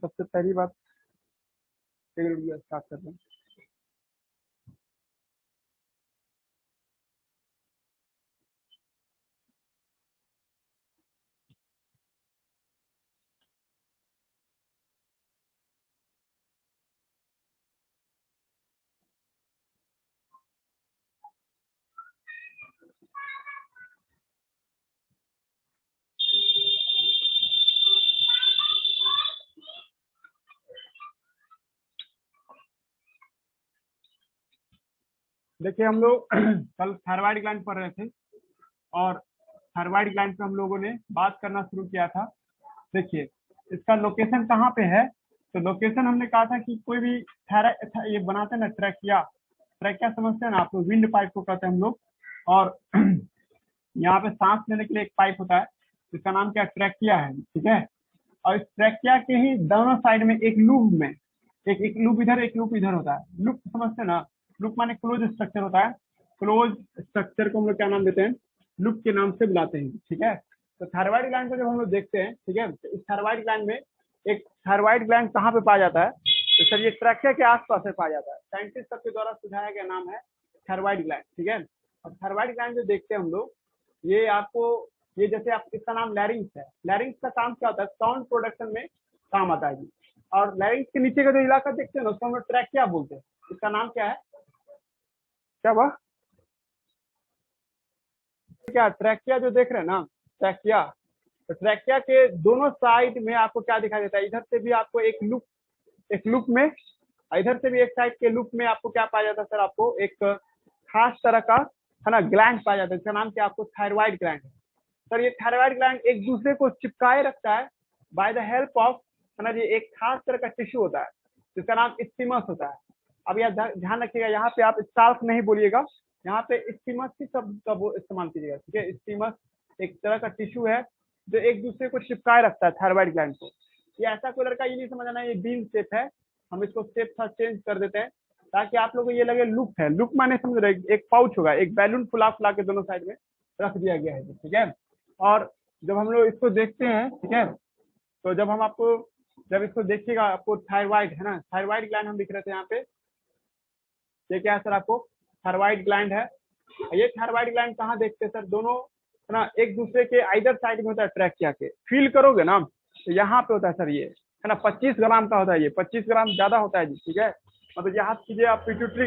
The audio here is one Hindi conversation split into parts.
सबसे पहली बात स्टार्ट करते हैं। देखिए हम लोग कल थायराइड ग्लैंड पढ़ रहे थे और थायराइड ग्लैंड पे हम लोगों ने बात करना शुरू किया था। देखिए इसका लोकेशन कहाँ पे है, तो लोकेशन हमने कहा था कि कोई भी ये बनाते हैं ना ट्रैकिया, ट्रैकिया समझते हैं ना आप लोग, विंड पाइप को कहते हैं हम लोग। और यहाँ पे सांस लेने के लिए एक पाइप होता है जिसका नाम क्या ट्रैकिया है, ठीक है। और इस ट्रैकिया के ही दोनों साइड में एक लूप में एक लूप इधर एक लूप इधर होता है। लूप समझते हैं ना, लूप माने क्लोज स्ट्रक्चर होता है। क्लोज स्ट्रक्चर को हम लोग क्या नाम देते हैं, लूप के नाम से बुलाते हैं, ठीक है। तो थायराइड ग्लैंड को जब हम लोग देखते हैं, ठीक है, तो इस थायराइड ग्लैंड में एक थायराइड ग्लैंड कहाँ पे पाया जाता है, तो सर ये ट्रैकिया के आसपास में पाया जाता है। साइंटिस्ट सबके द्वारा सुझाया गया नाम है थायराइड ग्लैंड, ठीक है। और थायराइड ग्लैंड जो देखते हैं हम लोग, ये आपको ये जैसे आप इसका नाम लैरिंग्स है, लैरिंग्स का काम क्या होता है, साउंड प्रोडक्शन में काम आता है जी। और लैरिंग्स के नीचे का जो इलाका देखते हैं ना उसको हम लोग ट्रैकिया बोलते हैं। इसका नाम क्या है, क्या हुआ, क्या ट्रैकिया जो देख रहे हैं ना, ट्रैकिया, तो ट्रैकिया के दोनों साइड में आपको क्या दिखाई देता है, इधर से भी आपको एक लूप में, इधर से भी एक साइड के लूप में आपको क्या पाया जाता है सर, आपको एक खास तरह का है ना ग्लैंड पाया जाता है, इसका नाम क्या आपको थायराइड ग्लैंड है। सर ये थायराइड ग्लैंड एक दूसरे को चिपकाए रखता है बाय द हेल्प ऑफ, है ना जी, एक खास तरह का टिश्यू होता है जिसका नाम स्टिमस होता है। अब यह ध्यान रखिएगा, यहाँ पे आप स्टाल्क नहीं बोलिएगा, यहाँ पे स्टिमस ही शब्द का इस्तेमाल कीजिएगा, ठीक है। स्टिमस एक तरह का टिश्यू है जो एक दूसरे को चिपकाए रखता है थायराइड ग्लैंड को। ये ऐसा कोई लड़का ये नहीं समझना ये बीन शेप है, हम इसको शेप था चेंज कर देते हैं ताकि आप लोगों को ये लगे लूप है। लूप माने समझ रहे, एक पाउच होगा, एक बैलून फुला फुला के दोनों साइड में रख दिया गया है, ठीक है। और जब हम लोग इसको देखते हैं, ठीक है, तो जब इसको देखिएगा आपको थायराइड है ना, थायराइड ग्लैंड हम दिख रहे थे यहाँ पे, ये क्या है सर, आपको थायराइड ग्लैंड है। ये थायराइड ग्लैंड कहाँ देखते हैं सर, दोनों है ना एक दूसरे के आइदर साइड में होता है ट्रैकिया के, फील करोगे ना तो यहाँ पे होता है सर, ये है ना 25 ग्राम का होता है, ये 25 ग्राम ज्यादा होता है जी, ठीक है। मतलब याद कीजिए आप, पिट्यूटरी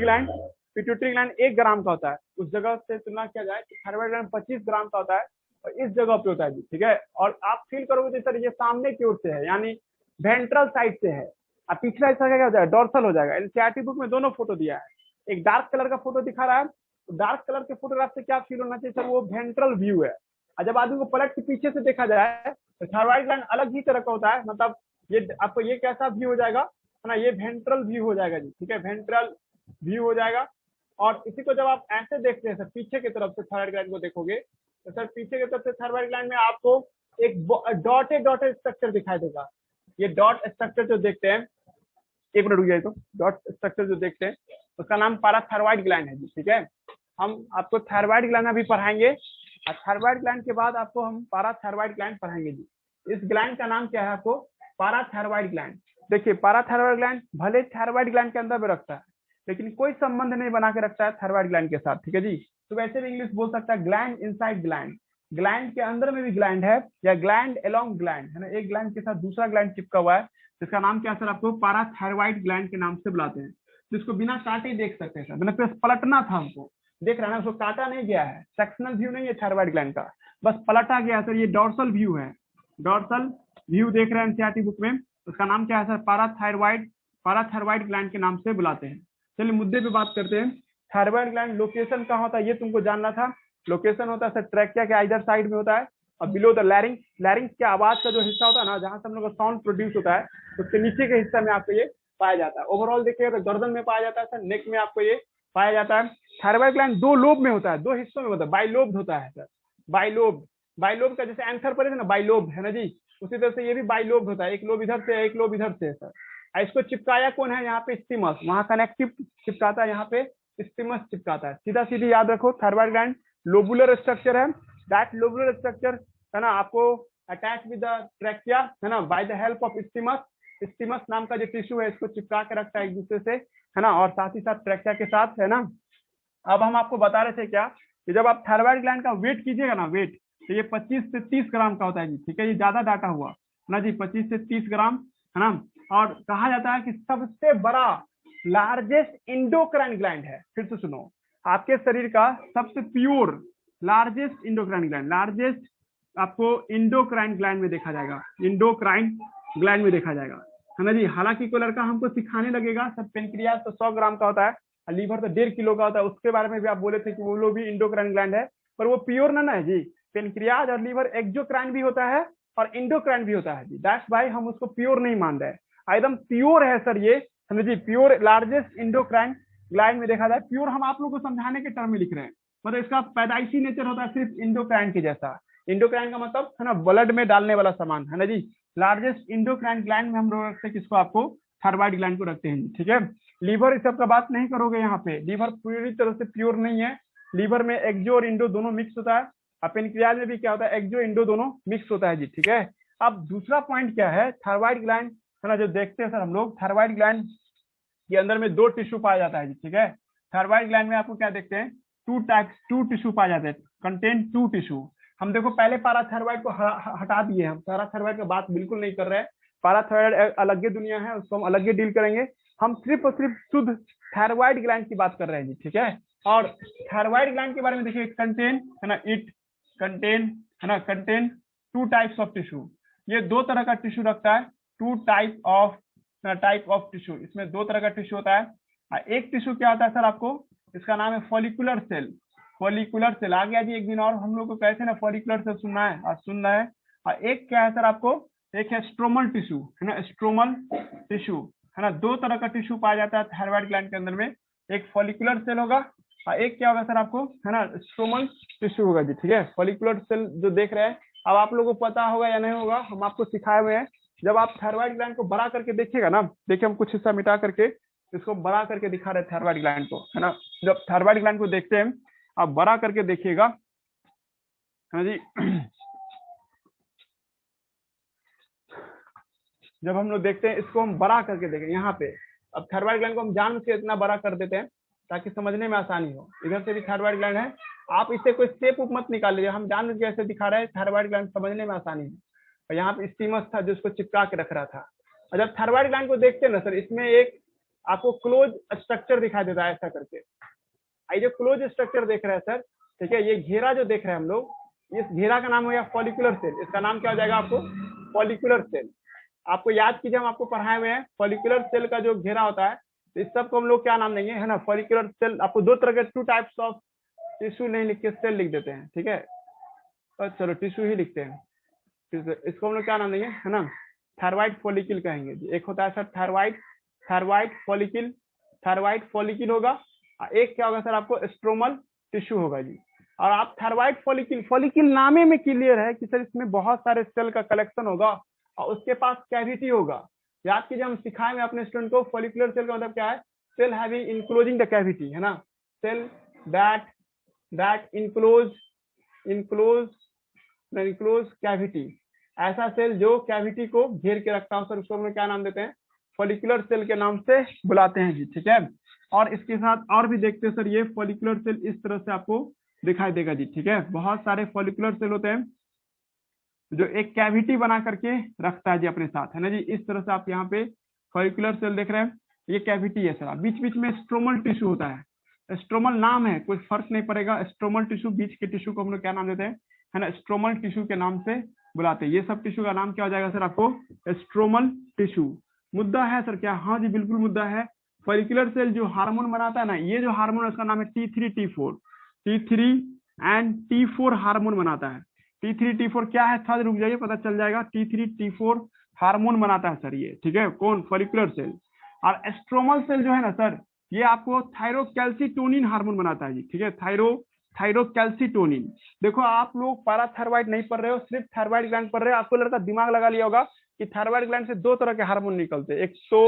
ग्लैंड 1 ग्राम का होता है, उस जगह से तुलना किया जाए तो थायराइड ग्लैंड 25 ग्राम का होता है और इस जगह पे होता है जी, ठीक है। और आप फील करोगे तो सर ये सामने की ओर से है, यानी वेंट्रल साइड से है। अब पिछला हिस्सा क्या हो जाएगा, डोर्सल हो जाएगा। एनसीईआरटी बुक में दोनों फोटो दिया है, एक डार्क कलर का फोटो दिखा रहा है, तो डार्क कलर के फोटोग्राफ से क्या फील होना चाहिए सर, वो वेंट्रल व्यू है। और जब आदमी को पलट के पीछे से देखा जाए तो थायराइड ग्लैंड अलग ही तरह का होता है, मतलब ये आपको ये कैसा व्यू हो जाएगा, है ना, ये वेंट्रल व्यू हो जाएगा जी, ठीक है, वेंट्रल व्यू हो जाएगा। और इसी को जब आप ऐसे देखते हैं सर, पीछे की तरफ से थायराइड ग्लैंड को देखोगे तो सर पीछे की तरफ से थायराइड ग्लैंड में आपको एक डॉटेड स्ट्रक्चर दिखाई देगा। ये डॉट स्ट्रक्चर जो देखते हैं, एक मिनट रुक जाए, तो डॉट स्ट्रक्चर जो देखते हैं उसका नाम पाराथायरॉइड ग्लैंड है जी, ठीक है। हम आपको थायराइड ग्लैंड अभी पढ़ाएंगे और थायराइड ग्लैंड के बाद आपको हम पाराथायरॉइड ग्लैंड पढ़ाएंगे जी। इस ग्लैंड का नाम क्या है आपको, पाराथायरॉइड ग्लैंड। देखिए पाराथायरॉइड ग्लैंड भले थायराइड ग्लैंड के अंदर में रखता है लेकिन कोई संबंध नहीं बना के रखता है थायराइड ग्लैंड के साथ, ठीक है जी। तो वैसे भी इंग्लिश बोल सकता है ग्लैंड इनसाइड ग्लैंड, ग्लैंड के अंदर में भी ग्लैंड है, या ग्लैंड अलोंग ग्लैंड, है ना, एक ग्लैंड के साथ दूसरा ग्लैंड चिपका हुआ है, जिसका नाम क्या सर आपको पाराथायरॉइड ग्लैंड के नाम से बुलाते हैं। जिसको बिना काटे देख सकते हैं सर, बिना पलटना था हमको, देख रहे हैं ना, उसको काटा नहीं गया है, सेक्शनल व्यू नहीं है थायराइड ग्लैंड का, बस पलटा गया सर। ये डॉर्सल व्यू है, डॉर्सल व्यू देख रहे हैं एनसीईआरटी बुक में, उसका नाम क्या है सर, पाराथायरॉइड ग्लैंड के नाम से बुलाते हैं। चलिए मुद्दे पे बात करते हैं। थायराइड ग्लैंड लोकेशन कहाँ होता है ये तुमको जानना था। लोकेशन होता है सर ट्रैकिया के इधर साइड में होता है और बिलो द लैरिंग्स, लैरिंग्स के आवाज का जो हिस्सा होता है ना, जहाँ से हम लोग का साउंड प्रोड्यूस होता है, उसके नीचे के हिस्से में आपको ये पाया जाता है। ओवरऑल देखिएगा तो गर्दन में पाया जाता है सर, नेक में आपको ये पाया जाता है। थायराइड ग्लैंड 2 लोब में होता है, 2 हिस्सों में होता है, बाइलोब होता है सर, बाइलोब। बाइलोब का जैसे आंसर पर है ना बाइलोब, है ना जी, उसी तरह से ये भी बाइलोब होता है, एक लोब इधर से एक लोब इधर से सर। इसको चिपकाया कौन है, यहाँ पे स्टिमस, वहां कनेक्टिव चिपकाता है, यहाँ पे स्टिमस चिपकाता है। सीधा सीधी याद रखो, थायराइड ग्लैंड लोबुलर स्ट्रक्चर है, दैट लोबुलर स्ट्रक्चर है ना आपको अटैच विद द ट्रैकिया, है ना, बाय द हेल्प ऑफ स्टिमस। स्टीमस नाम का जो टिश्यू है इसको चिपका के रखता है एक दूसरे से, है ना, और साथ ही साथ ट्रैकिया के साथ, है ना। अब हम आपको बता रहे थे क्या कि जब आप थायराइड ग्लैंड का वेट कीजिएगा ना, वेट, तो ये 25 से 30 ग्राम का होता है जी, ठीक है, ये ज्यादा डाटा हुआ ना जी, 25 से 30 ग्राम, है ना। और कहा जाता है कि सबसे बड़ा लार्जेस्ट इंडोक्राइन ग्लैंड है, फिर से सुनो, आपके शरीर का सबसे pure largest endocrine gland, largest आपको इंडोक्राइन ग्लैंड में देखा जाएगा, इंडोक्राइन ग्लैंड में देखा जाएगा, है ना जी। हालांकि कोई लड़का हमको सिखाने लगेगा सर पेनक्रियास तो 100 ग्राम का होता है, लीवर तो 1.5 किलो का होता है, उसके बारे में भी आप बोले थे कि वो लोग भी इंडोक्राइन ग्लैंड है, पर वो प्योर ना है जी। पेनक्रियाज और लीवर एक्सोक्राइन भी होता है और इंडोक्राइन भी होता है जी, दैट्स वाई हम उसको प्योर नहीं मान रहे हैं, एकदम प्योर है सर ये, समझ जी, प्योर लार्जेस्ट इंडोक्राइन ग्लैंड में देखा जाए। प्योर हम आप लोग को समझाने के टर्म में लिख रहे हैं, मतलब इसका पैदाइशी नेचर होता है सिर्फ इंडोक्राइन के जैसा। इंडोक्राइन का मतलब है ना ब्लड में डालने वाला सामान, है ना जी। लार्जेस्ट इंडोक्राइन ग्लैंड में हम लोग रखते हैं किसको, आपको थायराइड ग्लैंड को रखते हैं, ठीक है। लीवर इस सब का बात नहीं करोगे यहाँ पे, लीवर पूरी तरह से प्योर नहीं है, लीवर में एक्सो और इंडो दोनों मिक्स होता है, और पेनक्रियाज में भी क्या होता है, एक्सो इंडो दोनों मिक्स होता है जी, ठीक है। अब दूसरा पॉइंट क्या है, थायराइड ग्लैंड है ना जो देखते हैं सर हम लोग, थायराइड ग्लैंड के अंदर में 2 टिश्यू पाया जाता है जी, ठीक है। थायराइड ग्लैंड में आपको क्या देखते हैं, 2 टिश्यू पाए जाते हैं, कंटेन 2 टिश्यू। हम देखो पहले पैराथायराइड को हटा दिए, हम पैराथायराइड की बात बिल्कुल नहीं कर रहे हैं, पैराथायराइड अलग ही दुनिया है, उसको हम अलग ही डील करेंगे, हम सिर्फ और सिर्फ शुद्ध थायराइड ग्लैंड की बात कर रहे हैं जी, ठीक है। और थायराइड ग्लैंड के बारे में देखिए, कंटेन है ना, इट कंटेन है ना, कंटेन 2 टाइप्स ऑफ टिश्यू, ये 2 तरह का टिश्यू रखता है, 2 टाइप ऑफ टिश्यू, इसमें 2 तरह का टिश्यू होता है। एक टिश्यू क्या होता है सर आपको, इसका नाम है फॉलिकुलर सेल, फॉलिकुलर सेल आ गया जी एक दिन, और हम लोग को कैसे ना फॉलिकुलर सेल सुनना है, आज सुनना है। और एक क्या है सर आपको, एक है स्ट्रोमल टिश्यू, है ना, स्ट्रोमल टिश्यू, है ना। 2 तरह का टिश्यू पाया जाता है थायराइड ग्लैंड के अंदर में, एक फॉलिकुलर सेल होगा और एक क्या होगा सर आपको, है ना, स्ट्रोमल टिश्यू होगा जी, ठीक है। फॉलिकुलर सेल जो देख रहे हैं, अब आप लोगों को पता होगा या नहीं होगा, हम आपको सिखाए हुए हैं। जब आप थायराइड ग्लैंड को बड़ा करके देखिएगा ना, देखिए हम कुछ हिस्सा मिटा करके इसको बड़ा करके दिखा रहे हैं थायराइड ग्लैंड को, है ना। जब थायराइड ग्लैंड को देखते हैं आप बड़ा करके देखिएगा, है जी। जब हम लोग देखते हैं इसको हम बड़ा करके देखें यहाँ पे, अब थायराइड ग्लैंड को हम जान के इतना बड़ा कर देते हैं ताकि समझने में आसानी हो। इधर से भी थायराइड ग्लैंड है, आप इससे कोई शेप उप मत निकाल लीजिए, हम जान के ऐसे दिखा रहे हैं थायराइड ग्लैंड समझने में आसानी है। और यहाँ पे स्टीमस था जो उसको चिपका के रख रहा था। और जब थायराइड ग्लैंड को देखते हैं ना सर, इसमें एक आपको क्लोज स्ट्रक्चर दिखाई देता है ऐसा करके, ये जो क्लोज स्ट्रक्चर देख रहे हैं सर, ठीक है, ये घेरा जो देख रहे हैं हम लोग, इस घेरा का नाम हो गया फॉलिकुलर सेल, इसका नाम क्या हो जाएगा आपको, फॉलिकुलर सेल। आपको याद कीजिए हम आपको पढ़ाए हुए हैं, फॉलिकुलर सेल का जो घेरा होता है, तो इस सब को हम लोग क्या नाम देंगे, है ना, फॉलिकुलर सेल। आपको 2 तरह के 2 टाइप्स ऑफ टिश्यू नहीं लिख के सेल लिख देते हैं, ठीक है, तो चलो टिश्यू ही लिखते हैं, इसको हम लोग क्या नाम देंगे, है ना, थायराइड फॉलिकल कहेंगे जी। एक होता है सर थायराइड फॉलिकल होगा, एक क्या होगा सर आपको, स्ट्रोमल टिश्यू होगा जी। और आप थायराइड फॉलिकल नामे में क्लियर है कि सर इसमें बहुत सारे सेल का कलेक्शन होगा और उसके पास कैविटी होगा। याद कीजिए हम सिखाए में अपने स्टूडेंट को, फॉलिकुलर सेल का मतलब क्या है, cell having enclosing the cavity, है ना, सेल दैट इनक्लोज कैविटी, ऐसा सेल जो कैविटी को घेर के रखता हो सर, उसको हम लोग क्या नाम देते हैं, फॉलिकुलर सेल के नाम से बुलाते हैं जी, ठीक है। और इसके साथ और भी देखते हैं सर, ये फॉलिकुलर सेल इस तरह से आपको दिखाई देगा जी, ठीक है। बहुत सारे फॉलिकुलर सेल होते हैं जो एक कैविटी बना करके रखता है जी अपने साथ, है ना जी। इस तरह से आप यहाँ पे फॉलिकुलर सेल देख रहे हैं, ये कैविटी है सर। बीच बीच में स्ट्रोमल टिश्यू होता है, स्ट्रोमल नाम है, कोई फर्क नहीं पड़ेगा, स्ट्रोमल टिश्यू, बीच के टिश्यू को हम लोग क्या नाम देते हैं, है ना, स्ट्रोमल टिश्यू के नाम से बुलाते हैं। ये सब टिश्यू का नाम क्या हो जाएगा सर आपको, स्ट्रोमल टिश्यू। मुद्दा है सर क्या, हाँ जी बिल्कुल मुद्दा है। फॉलिकुलर सेल जो हार्मोन बनाता है ना, ये जो हार्मोन है उसका नाम है T3 एंड T4 हार्मोन बनाता है। T3 T4 क्या है, थोड़ा रुक जाइए पता चल जाएगा। T3 T4 हार्मोन बनाता है सर ये, ठीक है, कौन, फॉलिकुलर सेल। और स्ट्रोमल सेल जो है ना सर, ये आपको थायरोकैल्सिटोनिन हार्मोन बनाता है जी, ठीक है, थायरोकैल्सिटोनिन। देखो आप लोग पैराथायराइड नहीं पढ़ रहे हो, सिर्फ थायराइड ग्लैंड पढ़ रहे हो, आपको लड़का दिमाग लगा लिया होगा कि थायराइड ग्लैंड से 2 तरह के हार्मोन निकलते हैं, एक तो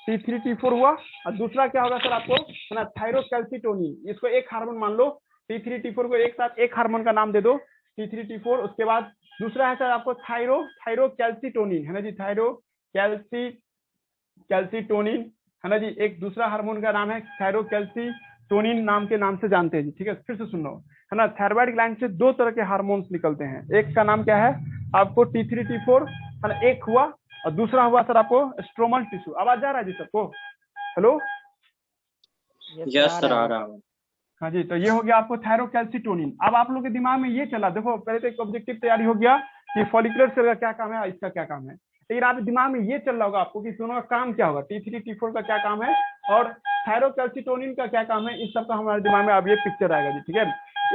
T3 T4 हुआ और दूसरा क्या होगा सर आपको, है ना, थायरोकैल्सिटोनिन। इसको एक हार्मोन मान लो, T3 T4 को एक साथ एक हार्मोन का नाम दे दो, T3 T4। उसके बाद दूसरा है सर आपको थायरोकैल्सिटोनिन, है ना जी, थायरोकैल्सिटोनिन, कैल्सीटोनिन, है ना जी। एक दूसरा हार्मोन का नाम है थायरोकैल्सीटोनिन, नाम से जानते हैं जी, ठीक है। फिर से सुन लो, है ना। थायराइड ग्लैंड से दो तरह के हार्मोन्स निकलते हैं, एक का नाम क्या है आपको T3 T4, है ना, एक हुआ, और दूसरा हुआ सर आपको स्ट्रोमल टिश्यू। आवाज जा रहा है जी सबको? हेलो, यस सर, आ रहा हूँ। हाँ जी। तो ये हो गया आपको थायरोकैल्सीटोनिन। अब आप लोग के दिमाग में ये चला, देखो पहले तो एक ऑब्जेक्टिव तैयारी हो गया कि फॉलिकुलर सेल का क्या काम है, इसका क्या काम है, लेकिन आप दिमाग में ये चल रहा होगा आपको कि दोनों का काम क्या होगा, T3 T4 का क्या काम है और थायरोकैल्सीटोनिन का क्या काम है, इस सब का हमारे दिमाग में अब ये पिक्चर आएगा जी, ठीक है।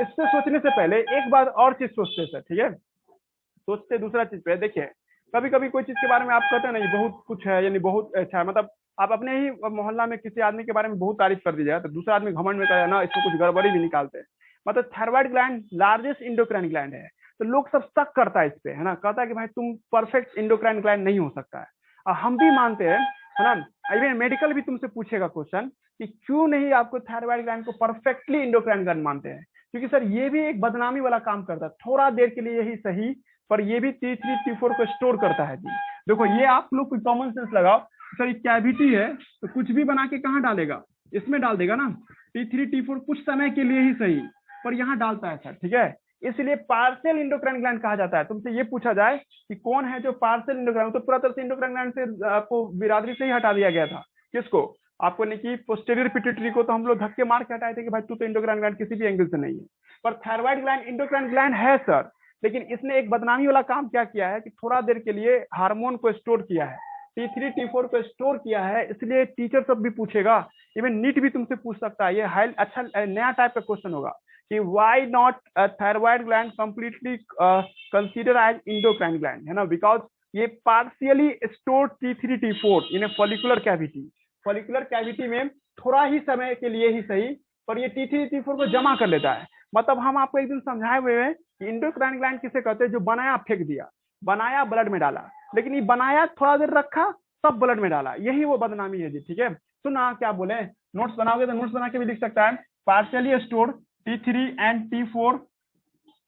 इससे सोचने से पहले एक बार और चीज सोचते सर, ठीक है। सोचते दूसरा चीज पे, देखिए कभी कभी कोई चीज के बारे में आप कहते हैं ना, ये बहुत कुछ है, यानी बहुत अच्छा है, मतलब आप अपने ही मोहल्ला में किसी आदमी के बारे में बहुत तारीफ कर दीजिएगा तो दूसरा आदमी घमंड में कहेगा ना इसमें कुछ गड़बड़ी भी निकालते हैं। मतलब thyroid gland largest endocrine gland है, तो लोग सब शक करता है इस पे, है ना, कहता है कि भाई तुम परफेक्ट इंडोक्राइन ग्लैंड नहीं हो सकता है। और हम भी मानते हैं, है ना, इवन मेडिकल भी तुमसे पूछेगा क्वेश्चन कि क्यों नहीं आपको थायराइड ग्लैंड को परफेक्टली इंडोक्राइन ग्लैंड मानते हैं, क्योंकि सर ये भी एक बदनामी वाला काम करता है, थोड़ा देर के लिए यही सही, पर ये भी T3 T4 को स्टोर करता है जी। देखो ये आप लोग कोई कॉमन सेंस लगाओ, सर ये कैविटी है तो कुछ भी बना के कहाँ डालेगा, इसमें डाल देगा ना। T3 T4 कुछ समय के लिए ही सही, पर यहाँ डालता है सर, ठीक है। इसलिए पार्शियल इंडोक्राइन ग्लैंड कहा जाता है। तुमसे ये पूछा जाए कि कौन है जो पार्शियल इंडोक्राइन, तो पूरा तरह से इंडोक्राइन ग्लैंड से आपको बिरादरी से ही हटा दिया गया था। किसको? आपको नहीं कि पोस्टेरियर पिट्यूटरी को तो हम लोग धक्के मार के हटाए थे कि भाई तू तो इंडोक्राइन ग्लैंड किसी भी एंगल से नहीं है, पर थायराइड ग्लैंड इंडोक्राइन ग्लैंड है सर। लेकिन इसने एक बदनामी वाला काम क्या किया है कि थोड़ा देर के लिए हार्मोन को स्टोर किया है, T3 T4 को स्टोर किया है। इसलिए टीचर सब भी पूछेगा, इवन नीट भी तुमसे पूछ सकता है, ये हाई अच्छा नया टाइप का क्वेश्चन होगा कि why not thyroid gland completely consider as endocrine gland, है ना, बिकॉज ये partially store T3 T4 in a follicular cavity. Follicular cavity में थोड़ा ही समय के लिए ही सही, पर ये T3 T4 को जमा कर लेता है। मतलब हम आपको एक दिन समझाए हुए हैं कि इंडोक्राइन ग्लैंड किसे कहते हैं, जो बनाया फेंक दिया, बनाया ब्लड में डाला, लेकिन ये बनाया थोड़ा देर रखा सब ब्लड में डाला, यही वो बदनामी है जी, ठीक है। सुना क्या बोले, नोट्स बनाओगे तो नोट्स बना के भी लिख सकता है, partially store T3 and T4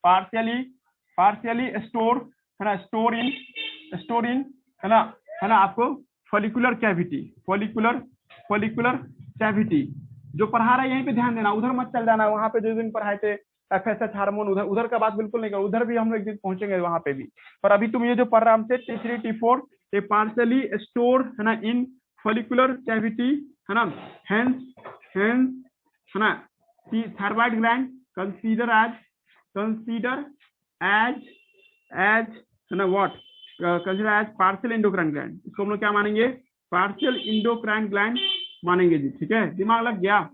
partially store, है ना, स्टोर इन, है ना आपको फॉलिकुलर कैविटी जो पढ़ा रहा है यहीं पे ध्यान देना, उधर मत चल जाना, वहां पे जो दिन पढ़ाए थे FSH हार्मोन, उधर का बात बिल्कुल नहीं करो, उधर भी हम लोग एक दिन पहुंचेंगे वहां पे भी। पर अभी तुम ये जो पढ़ रहा हमसे T3 T4 ये पार्शियली स्टोर, है ना, इन फॉलिकुलर कैविटी, है ना, हेंस है ना, थायराइड ग्लैंड कंसीडर एज है ना what, consider as partial endocrine gland. इसको हम लोग क्या मानेंगे, पार्शियल इंडोक्राइन ग्लैंड मानेंगे जी, ठीक है। दिमाग लग गया?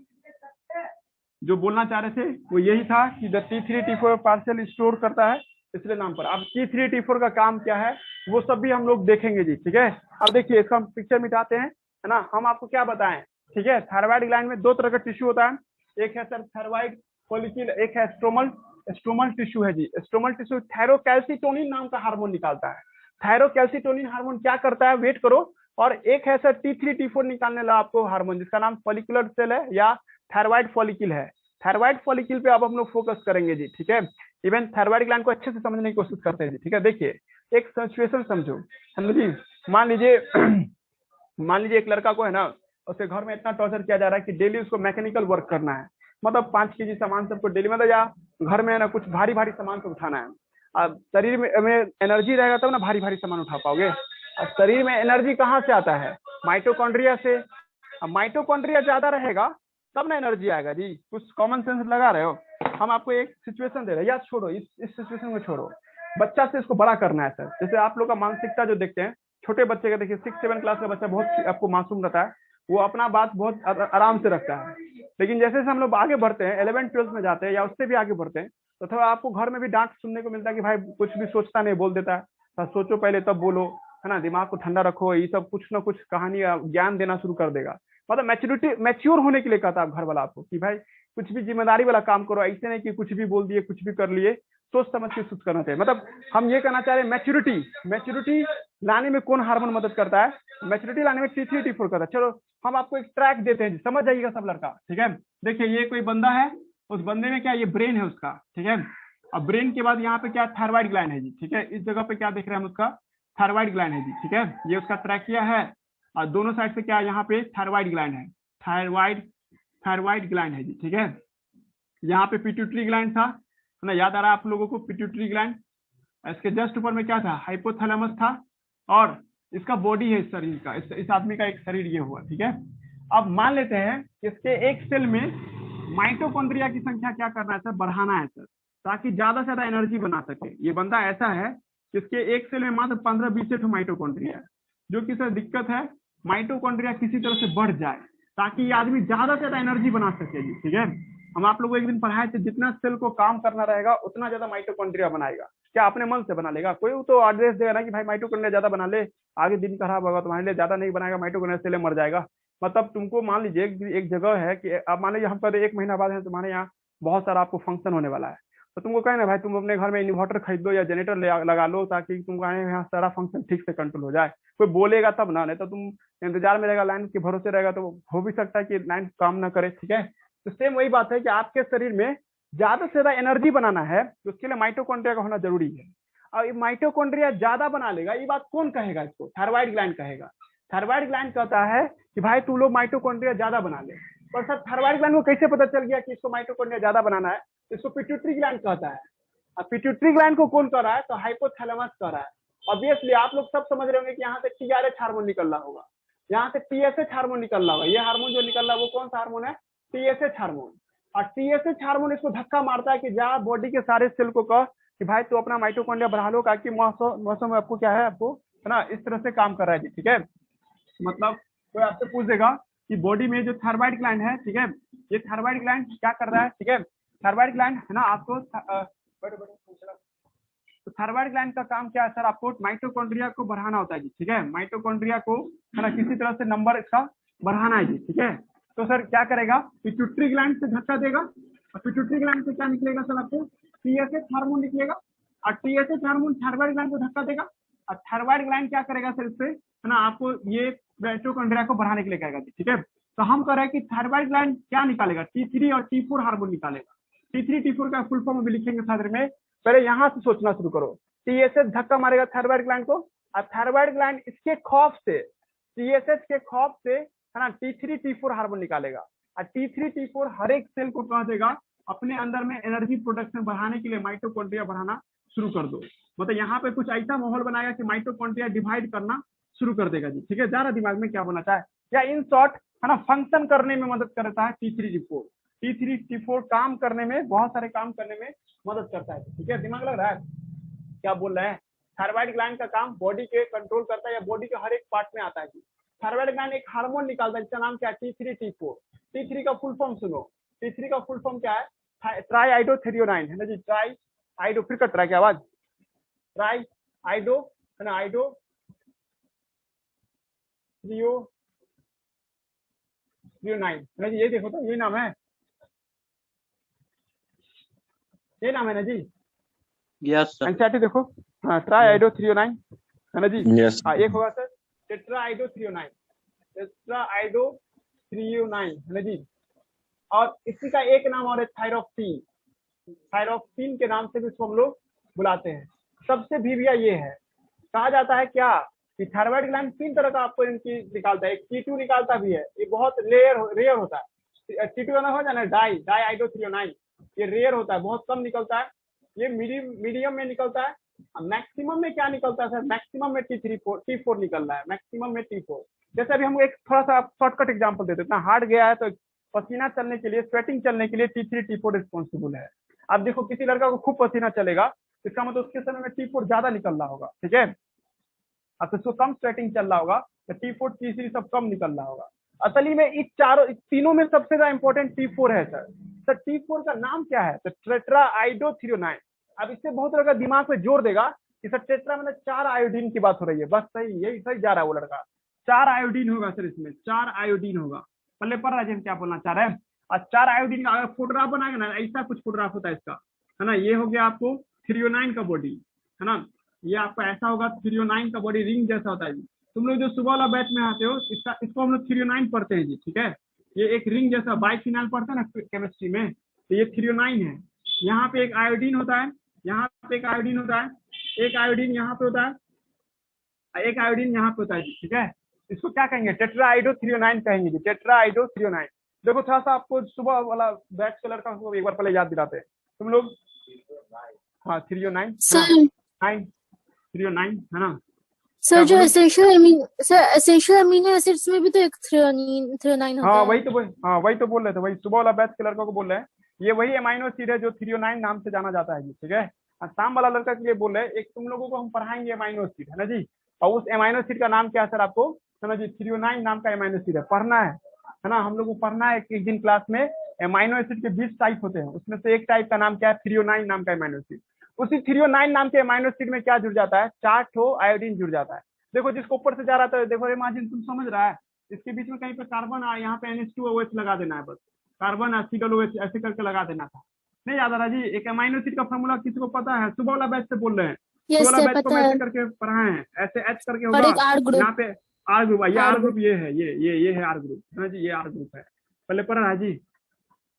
जो बोलना चाह रहे थे वो यही था कि T3 T4 पार्शियल स्टोर करता है, इसलिए नाम पर। अब T3 T4 का काम क्या है वो सब भी हम लोग देखेंगे जी, ठीक है। अब देखिए इसका हम पिक्चर मिटाते हैं, है ना। हम आपको क्या बताएं, ठीक है। थायराइड ग्लैंड में दो तरह का टिश्यू होता है, एक है सर थायराइड फॉलिकल, एक है स्ट्रोमल टिश्यू है जी। स्ट्रोमल टिश्यू थायरोकैल्सीटोनिन नाम का हार्मोन निकालता है। थायरोकैल्सीटोनिन हार्मोन क्या करता है, वेट करो। और एक है सर T3 T4 निकालने वाला आपको हार्मोन, जिसका नाम फॉलिकुलर सेल है या थायराइड फॉलिकल है। थायराइड फॉलिकल पे अब हम लोग फोकस करेंगे जी, ठीक है। इवन थायराइड ग्लैंड को अच्छे से समझने की कोशिश करते हैं जी, ठीक है। देखिए एक सिचुएशन समझो जी, मान लीजिए एक लड़का को, है ना, उसके घर में इतना टॉर्चर किया जा रहा है कि डेली उसको मैकेनिकल वर्क करना है, मतलब 5 kg सामान सबको डेली, मतलब या घर में, है ना, कुछ भारी भारी सामान को उठाना है। अब शरीर में एनर्जी रहेगा तब ना भारी भारी सामान उठा पाओगे। अब शरीर में एनर्जी कहाँ से आता है, माइटोकॉन्ड्रिया से। अब माइटोकॉन्ड्रिया ज्यादा रहेगा तब ना एनर्जी आएगा जी। कुछ कॉमन सेंस लगा रहे हो? हम आपको एक सिचुएशन दे रहे हैं, या छोड़ो इस सिचुएशन को छोड़ो, बच्चा से इसको बड़ा करना है सर। जैसे आप लोग का मानसिकता जो देखते हैं, छोटे बच्चे का देखिए 6-7 क्लास का बच्चा बहुत आपको मासूम रहता है, वो अपना बात बहुत आराम से रखता है। लेकिन जैसे जैसे हम लोग आगे बढ़ते हैं, 11th-12th में जाते हैं या उससे भी आगे बढ़ते हैं, तो थोड़ा आपको घर में भी डांट सुनने को मिलता है कि भाई कुछ भी सोचता नहीं, बोल देता है, सोचो पहले तब बोलो, है ना, दिमाग को ठंडा रखो, ये सब कुछ ना कुछ कहानी ज्ञान देना शुरू कर देगा। मतलब मैच्योर होने के लिए कहता है घर वाला आपको कि भाई कुछ भी जिम्मेदारी वाला काम करो, ऐसे नहीं कि कुछ भी बोल दिए, कुछ भी कर लिए, सोच समझ के कुछ करना चाहिए। मतलब हम ये कहना चाह रहे हैं मैच्योरिटी लाने में कौन हार्मोन मदद करता है, मैच्योरिटी लाने में T3 T4 करता है। चलो हम आपको एक ट्रैक देते हैं, समझ जाइएगा सब लड़का, ठीक है। देखिए ये कोई बंदा है, उस बंदे में क्या, ये ब्रेन है उसका, ठीक है। अब ब्रेन के बाद यहाँ पे क्या, थायराइड ग्लैंड है जी, ठीक है। इस जगह पे क्या देख रहे हैं हम, उसका थायराइड ग्लैंड है जी, ठीक है। ये उसका ट्रैकिया है, और दोनों साइड से क्या है, यहाँ पे थायराइड ग्लैंड है, थायराइड ग्लैंड है जी, ठीक है। यहाँ पे पिट्यूटरी ग्लैंड था, है ना, याद आ रहा है आप लोगों को पिट्यूटरी ग्लैंड। इसके जस्ट ऊपर में क्या था, हाइपोथैलेमस था, और इसका बॉडी है इस शरीर का, इस आदमी का एक शरीर ये हुआ, ठीक है। अब मान लेते हैं कि इसके एक सेल में माइटोकॉन्ड्रिया की संख्या क्या करना है सर, बढ़ाना है सर, ताकि ज्यादा से ज्यादा एनर्जी बना सके। ये बंदा ऐसा है कि इसके एक सेल में मात्र 15-20 माइटोकॉन्ड्रिया है, जो कि सर दिक्कत है, माइटोकॉन्ड्रिया किसी तरह से बढ़ जाए ताकि ये आदमी ज्यादा से ज्यादा एनर्जी बना सके जी, ठीक है। हम आप लोगों को एक दिन पढ़ाए थे, जितना सेल को काम करना रहेगा उतना ज्यादा माइटोकॉन्ड्रिया बनाएगा। क्या अपने मन से बना लेगा? कोई तो एड्रेस देगा ना कि भाई माइटोकॉन्ड्रिया ज्यादा बना ले, आगे दिन खराब होगा, तुम्हारे लिए ज्यादा नहीं बनाएगा, माइटोकॉन्ड्रिया सेल मर जाएगा। मतलब तुमको मान लीजिए एक जगह है कि अब मान लीजिए हम कह 1 महीना बाद है, तुम्हारे यहाँ बहुत सारा आपको फंक्शन होने वाला है, तो तुमको कहे ना भाई तुम अपने घर में इन्वर्टर खरीद लो या जनरेटर लगा लो, ताकि तुमको यहाँ सारा फंक्शन ठीक से कंट्रोल हो जाए। कोई बोलेगा तब ना, नहीं तो तुम इंतजार में रहेगा, लाइन के भरोसे रहेगा, तो हो भी सकता है कि लाइन काम ना करे, ठीक है। तो सेम वही बात है कि आपके शरीर में ज्यादा से ज्यादा एनर्जी बनाना है, तो उसके लिए माइटोकॉन्ड्रिया का होना जरूरी है। और ये माइटोकॉन्ड्रिया ज्यादा बना लेगा, ये बात कौन कहेगा? इसको थायराइड ग्लैंड कहेगा। थायराइड ग्लैंड कहता है कि भाई तू लोग माइटोकॉन्ड्रिया ज्यादा बना ले। पर सर थायराइड ग्लैंड को कैसे पता चल गया कि इसको माइटोकॉन्ड्रिया ज्यादा बनाना है? इसको पिट्यूटरी ग्लैंड कहता है। अब पिट्यूटरी ग्लैंड को कौन कर रहा है? तो हाइपोथैलेमस कर रहा है। ऑब्वियसली आप लोग सब समझ रहे होंगे कि यहाँ से TRH हार्मोन निकल रहा होगा, यहाँ से TSH हार्मोन निकल रहा होगा। ये हार्मोन जो निकल रहा है वो कौन सा हार्मोन है? TSH hormone. और TSH हार्मोन इसको धक्का मारता है कि जा बॉडी के सारे सेल को कह कि भाई तू अपना माइटोकॉन्ड्रिया बढ़ा लो, ताकि मौसम में आपको क्या है, आपको है ना, इस तरह से काम कर रहा है जी, ठीक है। मतलब कोई आपसे पूछ देगा कि बॉडी में जो थायराइड ग्लैंड है, ठीक है, ये थायराइड ग्लैंड क्या कर रहा है, ठीक है। थायराइड ग्लैंड है ना, आपको तो थायराइड ग्लैंड का काम क्या है सर? आपको माइटोकॉन्ड्रिया को बढ़ाना होता है जी, ठीक है। माइटोकॉन्ड्रिया को है ना किसी तरह से नंबर इसका बढ़ाना है जी, ठीक है। तो सर क्या करेगा? पिट्यूटरी ग्लैंड से धक्का देगा, और पिट्यूटरी ग्लैंड से क्या निकलेगा सर? आपको TSH हार्मोन निकलेगा, और TSH हार्मोन थायराइड ग्लैंड को धक्का देगा, और थायराइड ग्लैंड क्या करेगा सर? इससे है ना आपको ये माइटोकॉन्ड्रिया को बढ़ाने के लिए कहेगा, ठीक है। तो हम कह रहे हैं कि थायराइड ग्लैंड क्या निकालेगा? T3 और T4 हार्मोन निकालेगा। T3 T4 का फुल फॉर्म भी लिखेंगे साथ में। पहले यहाँ से सोचना शुरू करो। TSH धक्का मारेगा थायराइड ग्लैंड को, और थायराइड ग्लैंड इसके खौफ से, TSH के खौफ से है ना T3 T4 हार्मोन निकालेगा, और T3 T4 हर एक सेल को कह देगा अपने अंदर में एनर्जी प्रोडक्शन बढ़ाने के लिए माइटोकॉन्ड्रिया बढ़ाना शुरू कर दो। मतलब यहाँ पे कुछ ऐसा माहौल बनाएगा कि माइटोकॉन्ड्रिया डिवाइड करना शुरू कर देगा जी, ठीक है। ज्यादा दिमाग में क्या बोलना चाहे, या इन शॉर्ट है ना फंक्शन करने में मदद करता है T3 T4। T3 T4 काम करने में, बहुत सारे काम करने में मदद करता है, ठीक है। दिमाग लग रहा है क्या बोल रहे हैं? थायराइड ग्लैंड का काम बॉडी के कंट्रोल करता है, या बॉडी के हर एक पार्ट में आता है जी। थायराइड ग्लैंड एक हार्मोन निकालता है जिसका नाम क्या है? T3 T4। T3 का फुल फॉर्म सुनो, T3 का फुल फॉर्म क्या है? ट्राईआइडोथेरियोनाइन है ना जी, ट्राईआइडो, फिर कट रहा है क्या आवाज? ट्राईआइडो है ना, आइडो थ्रियोनाइन है ना जी, ये देखो तो ये नाम है, ये नाम है ना जी। Yes sir. एनसीईआरटी देखो, हाँ ट्राईआइडोथ्रियोनाइन है ना जी। यस। हाँ एक होगा सर टेट्राआइडोथ्रियोनाइन, टेट्राआइडोथ्रियोनाइन है ना जी। और इसी का एक नाम और है थायरोक्सिन, थायरोक्सिन के नाम से भी इसको हम लोग बुलाते हैं। सबसे भीविया ये है, कहा जाता है क्या कि थायराइड ग्लैंड 3 तरह का आपको इनकी निकालता है। एक T2 निकालता भी है, ये बहुत रेयर होता है। T2 ना हो जाए ना, डाईआइडोथ्रियोनाइन, ये रेयर होता है, बहुत कम निकलता है। ये मीडियम में निकलता है। मैक्सिमम में क्या निकलता है सर? मैक्सिमम में T4 निकल रहा है, मैक्सिमम में T4। जैसे अभी हम एक थोड़ा सा शॉर्टकट एग्जाम्पल देते, इतना हार्ड गया है तो पसीना चलने के लिए, स्वेटिंग चलने के लिए T3 T4 रिस्पॉन्सिबल है। अब देखो किसी लड़का को खूब पसीना चलेगा, इसका मतलब उसके समय में T4 ज्यादा निकल रहा होगा, ठीक है। अब तो कम स्वेटिंग चल रहा होगा तो T4 T3 सब कम निकल रहा होगा। असली में इस तीनों में सबसे ज्यादा इंपॉर्टेंट T4 है सर। सर T4 का नाम क्या है? तो टेट्राआइडोथ्रियोनाइन। अब इससे बहुत तरह का दिमाग पे जोर देगा कि सर टेट्रा मतलब 4 आयोडीन की बात हो रही है, बस सही, यही सही जा रहा है वो लड़का। 4 आयोडीन होगा सर, इसमें 4 आयोडीन होगा। पल्ले पर राजेन क्या बोलना चाह रहे हैं? और 4 आयोडीन का फोटोग्राफ बनाएगा ना, ऐसा कुछ फोटोग्राफ होता है इसका, है ना। ये हो गया आपको थ्रियोनाइन का बॉडी, है ना। ये आपका ऐसा होगा, थ्रियोनाइन का बॉडी रिंग जैसा होता है जी। तुम लोग जो सुबह वाला बैच में आते हो, इसको हम लोग थ्रियोनाइन पढ़ते हैं जी, ठीक है। ये एक रिंग जैसा बाइफिनाइल पढ़ते हैं ना केमिस्ट्री में, तो ये थ्रियोनाइन है। यहाँ पे एक आयोडीन होता है, यहाँ पे एक आयोडीन होता है, एक आयोडीन यहाँ पे होता है, एक आयोडीन यहाँ पे होता है जी, ठीक है। इसको क्या कहेंगे, टेट्राआइडो थ्रियोनाइन कहेंगे जी, टेट्राआइडो थ्रियोनाइन। देखो थोड़ा सा आपको सुबह वाला बैच कलर का एक बार पहले याद दिलाते हैं तुम लोग। हाँ थ्रियोनाइन है ना, सर 9 थ्रियोनाइन है ना। सर क्या जो बोलो? एसेंशियल अमीनो एसिड्स में भी तो एक थ्रियोनाइन होता हाँ है। वही तो बोल रहे थे, वही सुबह वाला बैच के लड़कों को बोल रहे हैं। ये वही अमाइनो एसिड है जो थ्रियोनाइन नाम से जाना जाता है जी, ठीक है। और शाम वाला लड़का के लिए बोल रहे हैं, एक तुम लोगों को हम पढ़ाएंगे अमाइनो एसिड, है ना जी। और उस अमाइनो एसिड का नाम क्या है सर आपको, है ना जी, थ्रियोनाइन नाम का अमाइनो एसिड है, पढ़ना है ना। हम लोग को पढ़ना है एक दिन क्लास में। अमाइनो एसिड के 20 टाइप होते हैं, उसमें से एक टाइप का नाम क्या है, थ्रियोनाइन नाम का अमाइनो एसिड। उसी थ्रियोनाइन नाम के अमाइनो एसिड में क्या जुड़ जाता है, 4 ठो आयोडीन जुड़ जाता है। देखो जिसको ऊपर से जा रहा था, देखो इमेजिन, तुम समझ रहा है, इसके बीच में कहीं पे कार्बन आ, यहाँ पे NH2OH लगा देना है, बस कार्बन एसिडल OH ऐसे करके लगा देना था। नहीं याद आ रहा जी? एक अमाइनो एसिड का फॉर्मूला किसी को पता है? सुबह वाला बैच से बोल रहे हैं, सुबह यस वाला सर बैच को पता हम है। ऐसे करके पढ़ाए हैं, ऐसे H करके और होगा एक आर ग्रुप। यहाँ पे, आर ग्रुप, ये आर आर ग्रुप, ये है, ये है आर ग्रुप, है ना जी, ये आर ग्रुप है, पहले पढ़ा है जी।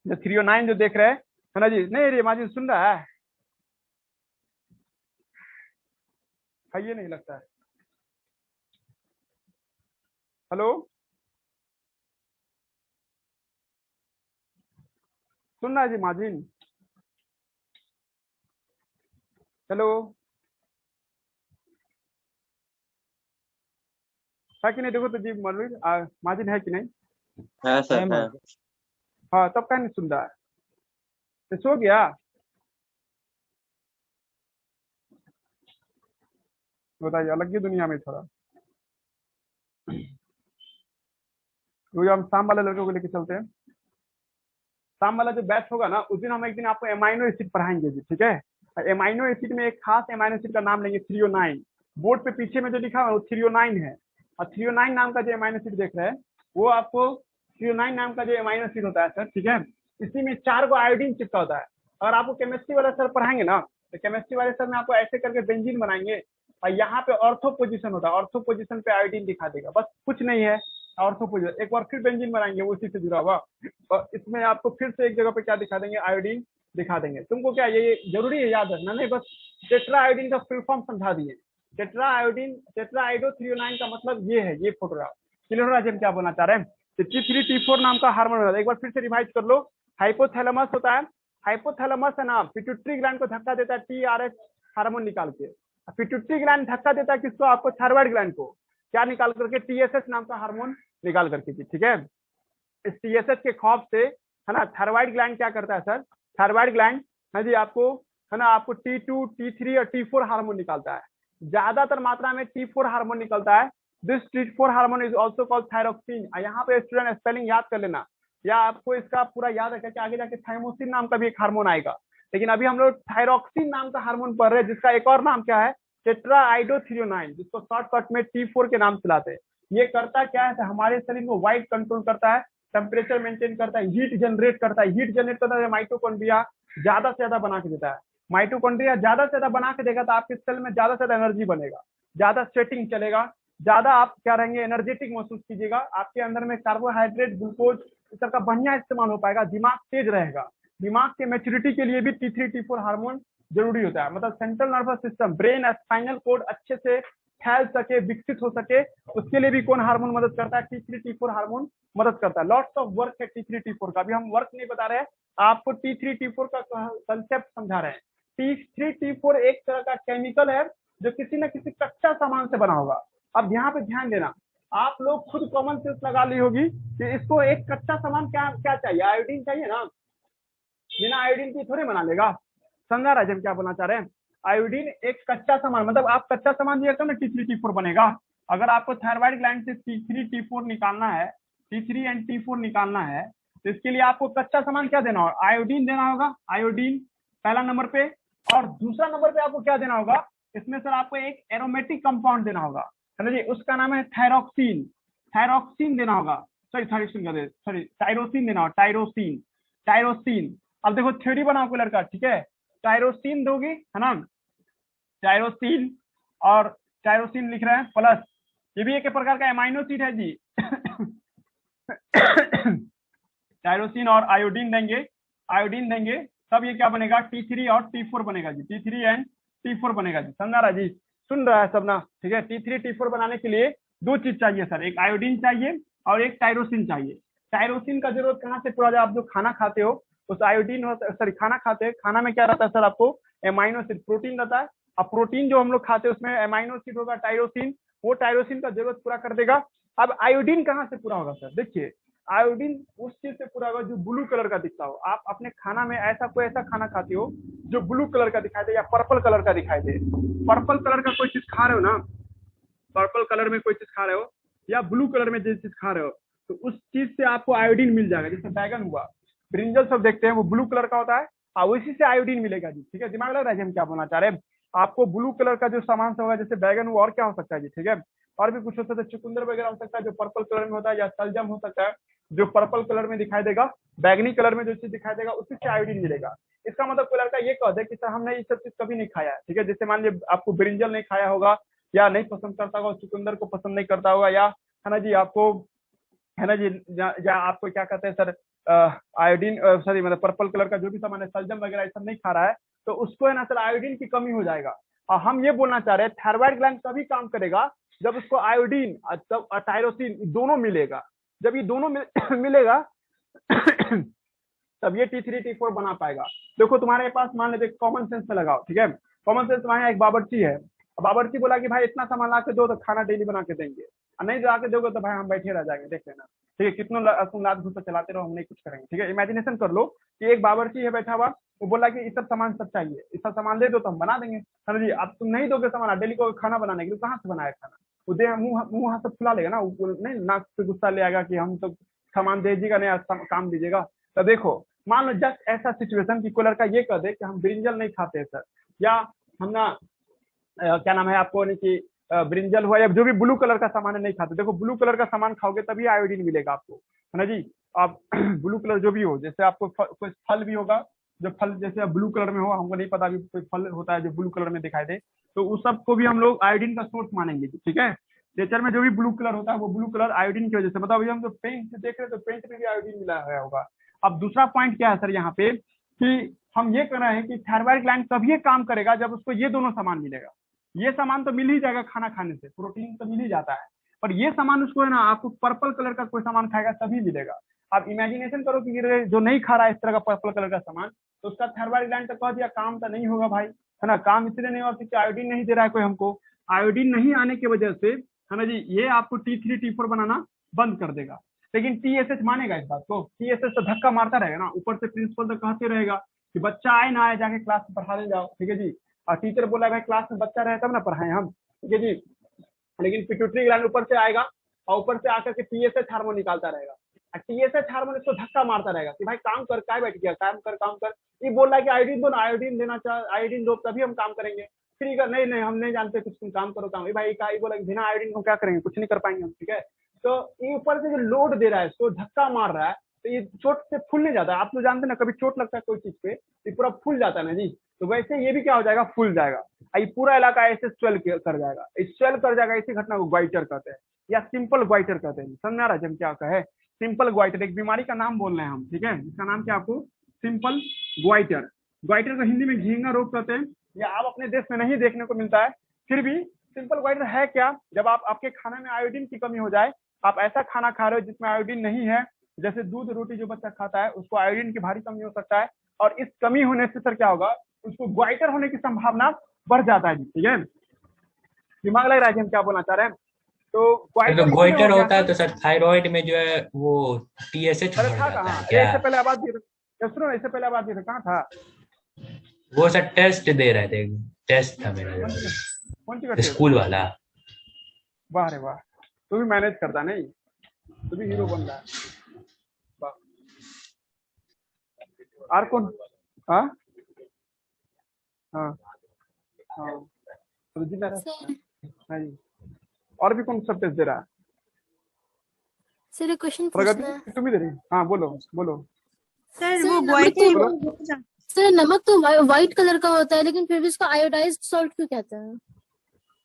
जो थ्रियोनाइन जो देख रहे हैं, है ना जी, नहीं रे माजिद सुन रहा है ये नहीं लगता है। हेलो सुन रहा है जी माजिन? हेलो है कि नहीं? देखो तो जी मनवीर, माजिन है कि नहीं? है सर है। हाँ तब क्या नहीं सुन रहा है, तो सो गया? बताइए, अलग ही दुनिया में थोड़ा। तो हम शाम वाले लड़कों को लेके चलते हैं। शाम वाला जो बैच होगा ना, उस दिन हम एक दिन आपको एमाइनो एसिड पढ़ाएंगे जी, ठीक है। एमाइनो एसिड में एक खास एमाइनो एसिड का नाम लेंगे, थ्रियोनाइन। बोर्ड पे पीछे में जो लिखा है वो थ्रियोनाइन है। और थ्रियोनाइन नाम का जो एमाइनो एसिड देख रहे हैं, वो आपको थ्रियोनाइन नाम का जो एमाइनो एसिड होता है सर, ठीक है, इसी में 4 गो आयोडीन चिपका होता है। अगर आपको केमिस्ट्री वाला सर पढ़ाएंगे ना, तो केमिस्ट्री वाले सर में आपको ऐसे करके बेंजीन बनाएंगे, और यहाँ पे ऑर्थो पोजीशन होता है, ऑर्थो पोजीशन पे आयोडीन दिखा देगा, बस कुछ नहीं है। ऑर्थो पोजीशन, एक बार फिर बेंजीन बनाएंगे उसी से जुड़ा हुआ, और इसमें आपको फिर से एक जगह पे क्या दिखा देंगे, आयोडीन दिखा देंगे। तुमको क्या ये जरूरी है याद रखना? नहीं, बस टेट्रा आयोडीन का फुल फॉर्म समझा दिए। टेट्रा आयोडीन, टेट्राआइडो थ्रियोनाइन का मतलब ये है, ये फोटोग्राफ क्लियर हो रहा है? हम क्या बोलना चाह रहे हैं, T3 T4 नाम का हार्मोन होता है। एक बार फिर से रिवाइज कर लो। हाइपोथैलेमस होता है, हाइपोथैलेमस है ना, पिट्यूटरी ग्लैंड को धक्का देता है TRH हार्मोन निकाल के। पिट्यूटरी ग्लैंड धक्का देता है किसको, आपको थायराइड ग्लैंड को, क्या निकाल करके, TSH नाम का हार्मोन निकाल करके, ठीक है। इस TSH के खौफ से, है ना, थायराइड ग्लैंड क्या करता है सर, थायराइड ग्लैंड है जी आपको, है ना, आपको T2 T3 और T4 हार्मोन निकालता है। ज्यादातर मात्रा में T4 हार्मोन निकलता है। This T4 hormone is also called thyroxine. यहाँ पे स्टूडेंट स्पेलिंग याद कर लेना, या आपको इसका पूरा याद रखा कि आगे जाके थाइमोसिन नाम का भी एक हार्मोन आएगा, लेकिन अभी हम लोग थायरोक्सिन नाम का हार्मोन पढ़ रहे हैं, जिसका एक और नाम क्या है, टेट्राआइडोथ्रियोनाइन, जिसको शॉर्टकट में T4 के नाम से लाते हैं। ये करता क्या है, हमारे शरीर को वाइट कंट्रोल करता है, टेम्परेचर मेंटेन करता है, हीट जनरेट करता है, हीट जनरेट करता है, माइटोकॉन्ड्रिया ज्यादा से ज्यादा बना के देता है। माइटोकॉन्ड्रिया ज्यादा से ज्यादा बना के देगा तो आपके सेल में ज्यादा से ज्यादा एनर्जी बनेगा, ज्यादा स्वेटिंग चलेगा, ज्यादा आप क्या रहेंगे, एनर्जेटिक महसूस कीजिएगा, आपके अंदर में कार्बोहाइड्रेट, ग्लूकोज इस तरह का बढ़िया इस्तेमाल हो पाएगा, दिमाग तेज रहेगा। दिमाग के मैच्योरिटी के लिए भी T3 T4 हार्मोन जरूरी होता है। मतलब central nervous system, brain, spinal cord अच्छे से फैल सके, विकसित हो सके, उसके लिए भी कौन हार्मोन मदद करता है, T3 T4 हार्मोन मदद करता है। लॉट्स ऑफ वर्क है T3 T4 का, अभी हम वर्क नहीं बता रहे हैं, आपको T3 T4 का कंसेप्ट समझा रहे हैं। T3 T4 एक तरह का केमिकल है जो किसी न किसी कच्चा सामान से बना होगा। अब यहाँ पे ध्यान देना, आप लोग खुद कॉमन सेंस लगा ली होगी कि इसको एक कच्चा सामान क्या क्या चाहिए, आयोडीन चाहिए ना, बिना आयोडीन की थोड़ी बना लेगा। समझा रहा है हम क्या बोलना चाह रहे हैं? आयोडीन एक कच्चा सामान, मतलब आप कच्चा सामान दिया तो ना T3 T4 बनेगा। अगर आपको थायराइड ग्लैंड से T3 T4 निकालना है, T3 एंड T4 निकालना है, तो इसके लिए आपको कच्चा सामान क्या देना होगा, आयोडीन देना होगा, आयोडीन पहला नंबर पे। और दूसरा नंबर पे आपको क्या देना होगा, इसमें सर आपको एक एरोमेटिक कंपाउंड देना होगा, है ना जी, उसका नाम है थायरोक्सिन। थायरोक्सिन देना होगा, सॉरी टायरोसिन देना होगा, टायरोसिन, टायरोसिन। अब देखो थ्योरी बनाओ कोई लड़का, ठीक है, टायरोसिन दोगी, है ना, टायरोसिन, और टायरोसिन लिख रहे हैं प्लस, ये भी एक प्रकार का एमाइनो एसिड है जी। टायरोसिन और आयोडीन देंगे, आयोडीन देंगे, तब ये क्या बनेगा, T3 और T4 बनेगा जी, T3 एंड T4 बनेगा जी। समझा रहा जी? सुन रहा है सब ना? ठीक है, T3 T4 बनाने के लिए दो चीज चाहिए सर, एक आयोडीन चाहिए और एक टायरोसिन चाहिए। टायरोसिन का जरूरत कहाँ से पूरा, आप जो खाना खाते हो उस आयोडीन, सॉरी खाना खाते हैं, खाना में क्या रहता है सर, आपको एमाइनो एसिड प्रोटीन रहता है। अब प्रोटीन जो हम लोग खाते हैं उसमें एमाइनो एसिड होगा, टायरोसिन, वो टायरोसिन का जरूरत पूरा कर देगा। अब आयोडीन कहाँ से पूरा होगा सर, देखिए आयोडीन उस चीज से पूरा होगा जो ब्लू कलर का दिखता हो। आप अपने खाना में ऐसा कोई ऐसा खाना खाते हो जो ब्लू कलर का दिखाई दे या पर्पल कलर का दिखाई दे, पर्पल कलर का कोई चीज खा रहे हो ना, पर्पल कलर में कोई चीज खा रहे हो या ब्लू कलर में जो चीज खा रहे हो, तो उस चीज से आपको आयोडीन मिल जाएगा। जैसे बैगन हुआ, ब्रिंजल सब देखते हैं वो ब्लू कलर का होता है, और उसी से आयोडीन मिलेगा जी। ठीक है, दिमाग लग रहा है जी हम क्या बोलना चाह रहे हैं। आपको ब्लू कलर का जो सामान सब होगा, जैसे बैगन हुआ, और क्या हो सकता है जी, ठीक है, और भी कुछ हो सकता है, चुकंदर वगैरह हो सकता है जो पर्पल कलर में होता है, या सलजम हो सकता है जो पर्पल कलर में दिखाई देगा, बैगनी कलर में जो चीज दिखाई देगा उसी से आयोडीन मिलेगा। इसका मतलब कोई लड़का ये कह दे कि सर हमने ये सब चीज कभी नहीं खाया है, ठीक है, जैसे मान लीजिए आपको ब्रिंजल नहीं खाया होगा या नहीं पसंद करता होगा, चुकंदर को पसंद नहीं करता होगा, या है ना जी आपको, है ना जी, या आपको क्या कहते हैं सर, आयोडीन, सॉरी मतलब पर्पल कलर का जो भी सामान है, सलजम वगैरह ये सब नहीं खा रहा है, तो उसको है ना सर आयोडीन की कमी हो जाएगा। और हम ये बोलना चाह रहे हैं थायराइड ग्लैंड तभी काम करेगा जब उसको आयोडीन और टायरोसिन दोनों मिलेगा। जब ये दोनों मिलेगा तब ये T3 T4 बना पाएगा। देखो तुम्हारे पास मान लेते कॉमन सेंस में लगाओ, ठीक है, कॉमन सेंस में एक बावर्ची है, बावर्ची बोला कि भाई इतना सामान ला के दो तो खाना डेली बना के देंगे, और नहीं ला के दोगे तो भाई हम बैठे रह जाएंगे, देख लेना, ठीक है, कितना तुम लात घुसा चलाते रहो, हम नहीं कुछ करेंगे। ठीक है, इमेजिनेशन कर लो कि एक बावर्ची है बैठा हुआ, वो बोला कि इस सब सामान सब चाहिए, इस सब सामान दे दो तो हम बना देंगे। है ना जी, अब तुम नहीं दोगे सामान, डेली को खाना बनाने के लिए, कहाँ से बनाया खाना, वो दे मुंह हाथ सब फुला लेगा ना, नहीं नाक से गुस्सा ले आएगा कि हम तो सामान दे दीजिएगा, नहीं काम दीजिएगा। तो देखो मान लो जस्ट ऐसा सिचुएशन कि कोई लड़का ये कह दे कि हम ब्रिंजल नहीं खाते सर, या हम ना क्या नाम है आपको, नहीं कि ब्रिंजल हुआ या जो भी ब्लू कलर का सामान है नहीं खाते। देखो ब्लू कलर का सामान खाओगे तभी आयोडीन मिलेगा आपको, है ना जी। आप ब्लू कलर जो भी हो, जैसे आपको कोई फल भी होगा जो फल जैसे ब्लू कलर में हो, हमको नहीं पता अभी कोई फल होता है जो ब्लू कलर में दिखाई दे, तो उस सब को भी हम लोग आयोडीन का सोर्स मानेंगे। ठीक है, नेचर में जो भी ब्लू कलर होता है वो ब्लू कलर आयोडीन की वजह से, मतलब अभी हम जो पेंट से देख रहे हैं तो पेंट में भी आयोडीन मिला हुआ होगा। अब दूसरा पॉइंट क्या है सर यहाँ पे कि हम ये कर रहे हैं कि थायराइड ग्लैंड तभी ये काम करेगा जब उसको ये दोनों सामान मिलेगा। ये सामान तो मिल ही जाएगा खाना खाने से, प्रोटीन तो मिल ही जाता है, पर ये सामान उसको है ना आपको पर्पल कलर का कोई सामान खाएगा तभी मिलेगा। आप इमेजिनेशन करो कि ये जो नहीं खा रहा है इस तरह का पर्पल कलर का सामान, तो उसका थायराइड ग्लैंड तो कह दिया काम तो नहीं होगा भाई, है ना, काम इसलिए नहीं होगा क्योंकि आयोडीन नहीं दे रहा है कोई हमको। आयोडीन नहीं आने की वजह से, है ना जी, ये आपको T3 T4 बनाना बंद कर देगा। लेकिन TSH मानेगा इस बात को, TSH तो धक्का मारता रहेगा ना, ऊपर से प्रिंसिपल तो कहते रहेगा कि बच्चा आए ना आए जाके क्लास में पढ़ा ले जाओ, ठीक है जी, और टीचर बोला भाई क्लास में बच्चा रहे तब ना पढ़ाएं हम, ठीक है जी। लेकिन पिट्यूटरी ग्लैंड ऊपर से आएगा और ऊपर से आकर के TSH हार्मोन निकालता रहेगा, और TSH हार्मोन इसको धक्का मारता रहेगा कि भाई काम कर, काय बैठ गया, काम कर। ये बोल रहा है कि आयोडीन दो ना, आयोडीन देना चाह, आयोडीन दो तभी हम काम करेंगे। फिर नहीं हम नहीं जानते कुछ, तुम काम करो काम, भाई का बोला कि बिना आयोडीन को क्या करेंगे, कुछ नहीं कर पाएंगे हम। ठीक है, तो ये ऊपर से जो लोड दे रहा है इसको धक्का मार रहा है, तो ये चोट से फूल नहीं जाता। आप लोग जानते ना, कभी चोट लगता है कोई चीज पे ये पूरा फूल जाता है ना जी, तो वैसे ये भी क्या हो जाएगा, फूल जाएगा, ये पूरा इलाका ऐसे स्वेल कर जाएगा, स्वेल कर जाएगा। इसी घटना को ग्वाइटर कहते हैं या सिंपल ग्वाइटर कहते हैं। समझ आ रहा है हम क्या कहे, सिंपल ग्वाइटर एक बीमारी का नाम बोल रहे हैं हम, ठीक है, इसका नाम क्या आपको, सिंपल ग्वाइटर। ग्वाइटर को हिंदी में झींगा रोग कहते हैं, या आप अपने देश में नहीं देखने को मिलता है, फिर भी सिंपल ग्वाइटर है क्या, जब आपके खाने में आयोडीन की कमी हो जाए, आप ऐसा खाना खा रहे हो जिसमें आयोडीन नहीं है, जैसे दूध रोटी जो बच्चा खाता है उसको आयोडीन की भारी कमी हो सकता है, और इस कमी होने से सर क्या होगा, उसको ग्वाइटर होने की संभावना बढ़ जाता है। ठीक है, दिमाग लग रहा है कि हम क्या बोलना चाह रहे हैं। तो ग्वाइटर होता है तो सर थायराइड में जो है वो TSH बढ़ जाता है क्या? इससे पहले आवाज दिए थे, सुनो, इससे पहले आवाज दिए थे, कहाँ था वो सर? टेस्ट दे रहे थे, टेस्ट था मेरा स्कूल वाला। वाह रे वाह, तू भी मैनेज करता नहीं, तू भी हीरो बन रहा है। और कौन, हाँ हाँ हाँ, और भी कौन सब टेस्ट दे रहा है? सर एक क्वेश्चन प्रगति पूछना है। तुम ही दे रही, हाँ बोलो बोलो। सर वो सर नमक तो व्हाइट कलर का होता है, लेकिन फिर भी उसको आयोडाइज्ड सॉल्ट क्यों कहते हैं?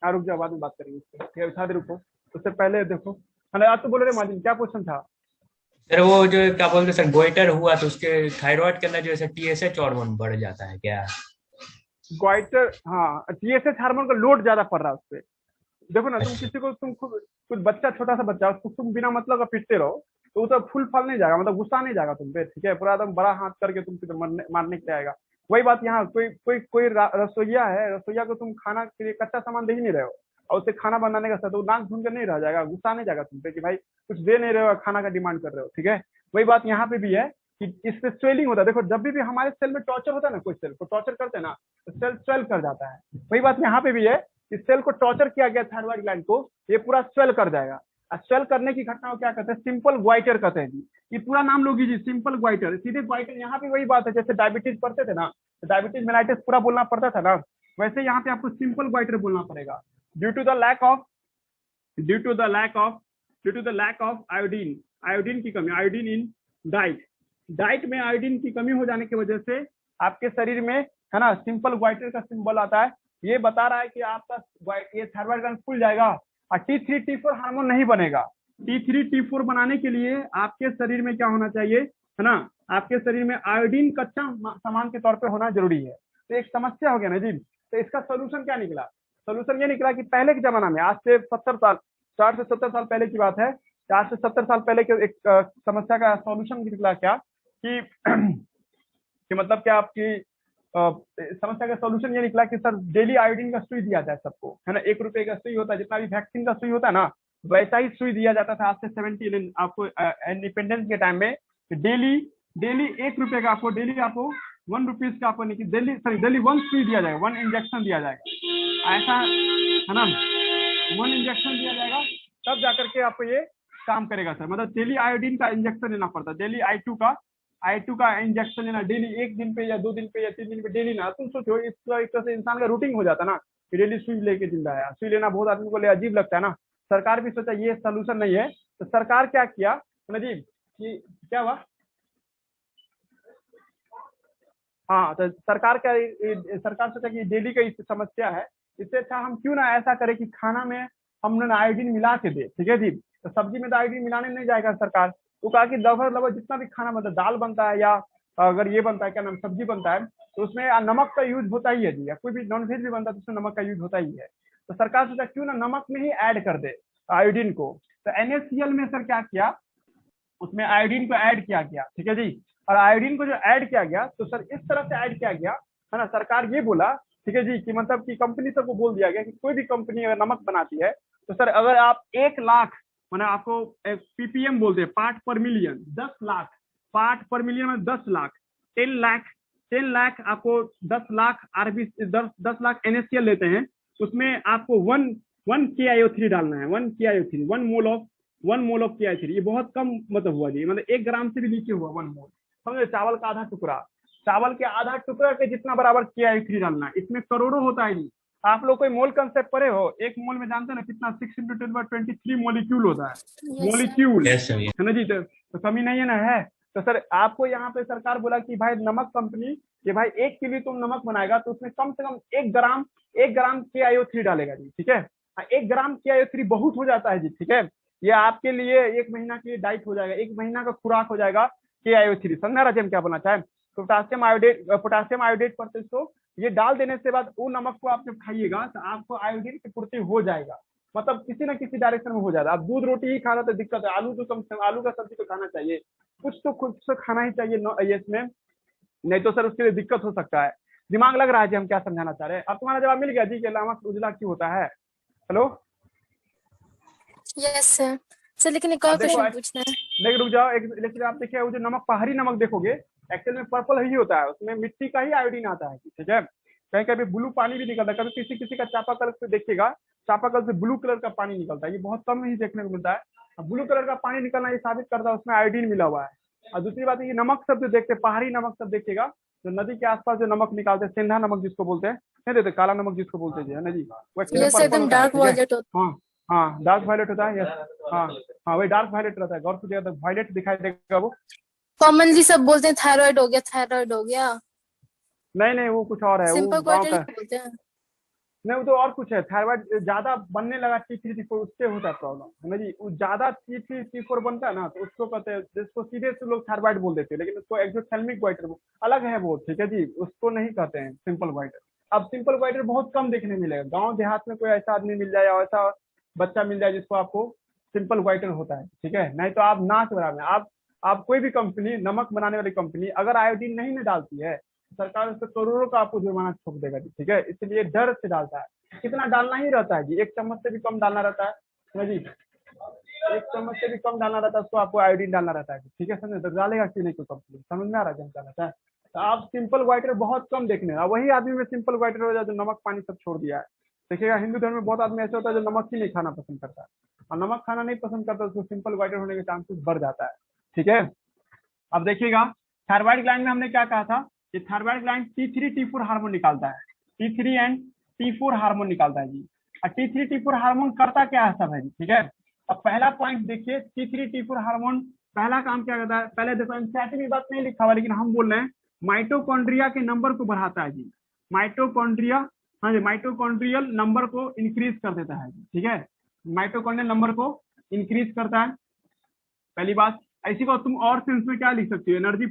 हाँ रुक जाओ, बाद में बात करेंगे इसको, ठीक है, उठा दे, रुको, उससे पहले देखो, आज तो बोल रहे माजिन, क्या क्वेश्चन था सर? वो जो क्या बोलते सर, ग्वाइटर हुआ तो उसके थायराइड के अंदर जो है TSH हार्मोन बढ़ जाता है क्या? ग्वाइटर, हाँ TSH हार्मोन का लोड ज्यादा पड़ रहा है उस पर, देखो ना, तुम किसी को तुम कुछ बच्चा, छोटा सा बच्चा, उसको तुम बिना मतलब का पीटते रहो तो वो तो फुल फल नहीं जाएगा, मतलब गुस्सा नहीं जाएगा तुम पे, ठीक है, पूरा एकदम बड़ा हाथ करके तुमसे तो मारने के लिए आएगा। वही बात यहाँ, कोई रसोईया है, रसोईया को तुम खाना के लिए कच्चा सामान दे ही नहीं रहे हो और उसे खाना बनाने का साथ वो नाक झूम कर नहीं रह जाएगा, गुस्सा नहीं जाएगा तुम पे कि भाई कुछ दे नहीं रहे हो, खाना का डिमांड कर रहे हो, ठीक है। वही बात यहाँ पे भी है कि इससे स्वेलिंग होता है। देखो जब भी हमारे सेल में टॉर्चर होता है ना, कोई सेल को टॉर्चर करते हैं ना तो सेल स्वेल कर जाता है। वही बात यहाँ पे भी है, इस सेल को टॉर्चर किया गया थायराइड ग्लैंड को, ये पूरा स्वेल कर जाएगा। और स्वेल करने की घटना को क्या कहते हैं, सिंपल ग्वाइटर कहते हैं जी। ये पूरा नाम लोगी जी, सिंपल ग्वाइटर, सीधे ग्वाइटर। यहाँ पे वही बात है, जैसे डायबिटीज पढ़ते थे ना, तो डायबिटीज मेलाइटिस पूरा बोलना पड़ता था ना, वैसे यहाँ पे आपको सिंपल ग्वाइटर बोलना पड़ेगा। Due to the lack of iodine की कमी, आयोडीन इन डाइट में आयोडीन की कमी हो जाने की वजह से आपके शरीर में, है ना, सिंपल ग्वाइटर का सिंबल आता है। ये बता रहा है कि आपका ये थायराइड ग्लैंड फूल जाएगा और T3 T4 हार्मोन नहीं बनेगा। T3 T4 बनाने के लिए आपके शरीर में क्या होना चाहिए, है ना, आपके शरीर में आयोडीन कच्चा सामान के तौर पे होना जरूरी है। तो एक समस्या हो गया ना जी। तो इसका सोल्यूशन क्या निकला, सोल्यूशन ये निकला कि पहले के जमाना में, आज से 60 साल पहले की बात है, 4 से 70 साल पहले के एक समस्या का सोल्यूशन निकला क्या कि कि मतलब क्या आपकी समस्या का सोल्यूशन ये निकला कि सर डेली आयोडीन का सुई दिया जाए सबको, है ना। 1 रुपए का सुई होता है, जितना भी वैक्सीन का सुई होता है ना, वैसा ही सुई दिया जाता था आज से 70 आपको इंडिपेंडेंस के टाइम में। डेली 1 रुपए का आपको, डेली आपको 1 रुपीज का आपको डेली 1 सुई दिया जाएगा, 1 इंजेक्शन दिया जाएगा, ऐसा है ना, 1 इंजेक्शन दिया जाएगा, तब जाकर के आपको ये काम करेगा सर। मतलब डेली आयोडीन का इंजेक्शन लेना पड़ता है, डेली I2 का इंजेक्शन लेना, डेली 1 दिन पे या 2 दिन पे या 3 दिन पे डेली ना। तुम सोचो इस तरह से इंसान का रूटीन हो जाता ना कि डेली सुई लेके जिंदा है। सुई लेना बहुत आदमी को अजीब लगता है ना। सरकार भी सोचा ये सोल्यूशन नहीं है, तो सरकार क्या किया ना जी, कि क्या हुआ, हाँ, तो सरकार सोचा कि डेली का समस्या है, इससे अच्छा हम क्यों ना ऐसा करें कि खाना में हम लोग आयोडीन मिला के दे, ठीक है जी। तो सब्जी में तो आयोडीन मिलाने नहीं जाएगा सरकार, तो कहा कि लगभग जितना भी खाना मतलब दाल बनता है या अगर ये बनता है, क्या नाम, सब्जी बनता है, तो उसमें नमक का यूज होता ही है जी, या कोई भी नॉन वेज भी बनता है तो उसमें नमक का यूज होता ही है। तो सरकार सोचा क्यों ना नमक में ही ऐड कर दे आयोडीन को। तो NaCl में सर क्या किया, उसमें आयोडीन को ऐड किया गया, ठीक है जी। और आयोडीन को जो ऐड किया गया, तो सर इस तरह से ऐड किया गया, है ना, सरकार ये बोला, ठीक है जी, कि मतलब कि कंपनी सबको बोल दिया गया कि कोई भी कंपनी अगर नमक बनाती है तो सर अगर आप 1 लाख, मैंने आपको PPM बोलते हैं, पार्ट पर मिलियन, 10 लाख पार्ट पर मिलियन में 10 लाख, 10 लाख आपको 10 लाख RBC 10 लाख NaCl लेते हैं, उसमें आपको 1 KiO3 डालना है, 1 KiO3, 1 मोल ऑफ KiO3। ये बहुत कम मतलब हुआ जी, मतलब 1 ग्राम से भी नीचे हुआ 1 मोल। समझे, चावल का आधा टुकड़ा, चावल के आधा टुकड़ा के जितना बराबर KiO3 डालना है। इसमें करोड़ों होता है जी। आप लोग कोई मोल कंसेप्ट पढ़े हो, 1 मोल में जानते हैं ना कितना, 6 × 10⁻23 मॉलिक्यूल होता है, मॉलिक्यूल, है ना जी। तो कमी नहीं है ना, है। तो सर आपको यहाँ पे सरकार बोला कि भाई नमक कंपनी, ये भाई 1 किलो तुम नमक बनाएगा तो उसमें कम से कम 1 ग्राम KiO3 डालेगा जी, ठीक है। 1 ग्राम KiO3 बहुत हो जाता है जी, ठीक है। ये आपके लिए 1 महीना के लिए डाइट हो जाएगा, 1 महीना का खुराक हो जाएगा KiO3। समझा राजे हम क्या बोलना चाहे। पोटासियम आयोडेट परसेंट, तो ये डाल देने से बाद वो नमक को आप जब खाइएगा तो आपको आयोडीन की पूर्ति हो जाएगा, मतलब किसी ना किसी डायरेक्शन में हो जाएगा। आप दूध रोटी ही खाना तो दिक्कत है, आलू का सब्जी तो खाना चाहिए, कुछ तो खुद से खाना ही चाहिए इसमें, नहीं तो सर उसके लिए दिक्कत हो सकता है। दिमाग लग रहा है जी हम क्या समझाना चाह रहे हैं। अब तुम्हारा जवाब मिल गया जी कि नमक उजला क्यों होता है। Hello, yes sir. सर लेकिन एक और क्वेश्चन पूछना है। लेकिन रुक जाओ, लेकिन आप देखिए वो जो नमक, पहाड़ी नमक देखोगे एक्चुअल में पर्पल ही होता है, उसमें मिट्टी का ही आयोडीन आता है, ठीक है। कहीं कभी ब्लू पानी भी निकलता है, कभी किसी का चापाकल से देखिएगा, चापाकल से ब्लू कलर का पानी निकलता है, ये बहुत कम ही देखने को मिलता है। ब्लू कलर का पानी निकलना ये साबित करता है उसमें आयोडीन मिला हुआ है। और दूसरी बात है, ये नमक सब जो देखते, पहाड़ी नमक सब देखिएगा, जो नदी के आसपास जो नमक निकालते हैं, सेंधा नमक जिसको बोलते हैं, नहीं देते, काला नमक जिसको बोलते हैं ना जी, वो एकदम डार्क वॉयलेट होता है। हाँ डार्क वायलेट होता है, हाँ वही डार्क वायलेट रहता है, गौर से देखा तो वायलेट दिखाई देगा वो। कॉमनली सब बोलते हैं थायराइड हो गया। नहीं वो कुछ और है, वो सिंपल गाँव का, बोलते हैं। नहीं वो तो और कुछ है। थायराइड ज्यादा बनने लगा T3 T4, उससे होता है प्रॉब्लम, है ना जी। वो ज्यादा T3 T4 बनता है ना, तो उसको कहते हैं, जिसको सीधे से लोग थायराइड बोल देते हैं, लेकिन उसको एक्सोथेल्मिक ग्वाइटर अलग है वो, ठीक है जी, उसको नहीं कहते हैं सिंपल ग्वाइटर। अब सिंपल गोइटर बहुत कम देखने मिलेगा। गांव देहात में कोई ऐसा आदमी मिल जाए या ऐसा बच्चा मिल जाए जिसको आपको सिंपल गोइटर होता है, ठीक है। नहीं तो आप नाच बराबर आप कोई भी कंपनी, नमक बनाने वाली कंपनी अगर आयोडीन नहीं न डालती है, सरकार उस पर करोड़ों का आपको जुर्माना ठोक देगा जी, ठीक है। इसलिए डर से डालता है। कितना डालना ही रहता है जी, 1 चम्मच से भी कम डालना रहता है, समझ जी, 1 चम्मच से भी कम डालना रहता है, उसको आपको आयोडीन डालना रहता है, ठीक है। समझे, तो डालेगा क्यों नहीं कोई कंपनी, समझ में आ रहा है क्या रहता है। तो आप सिंपल गोइटर बहुत कम देखने, वही आदमी में सिंपल गोइटर हो जाए जो नमक पानी सब छोड़ दिया है। देखिएगा हिंदू धर्म में बहुत आदमी ऐसे होता है जो नमक ही नहीं खाना पसंद करता है, और नमक खाना नहीं पसंद करता उसको सिंपल गोइटर होने के चांसेस बढ़ जाता है, ठीक है। अब देखिएगा थायराइड ग्लैंड में हमने क्या कहा था कि thyroid gland T3 T4 hormone निकालता है, T3 एंड T4 हार्मोन निकालता है जी। और T3 T4 हार्मोन करता क्या है सब है जी, ठीक है। अब पहला पॉइंट देखिए, T3 T4 हार्मोन पहला काम क्या करता है, पहले देखो एनसीईआरटी में बात नहीं लिखा हुआ लेकिन हम बोल रहे हैं, माइटोकॉन्ड्रिया के नंबर को बढ़ाता है जी, माइटोकॉन्ड्रिया, हाँ जी, माइटोकॉन्ड्रियल नंबर को इंक्रीज कर देता है, ठीक है। माइटोकॉन्ड्रियल नंबर को इंक्रीज करता है, पहली बात। ऐसी को तुम और सेंस में क्या लिख सकती हो, एनर्जी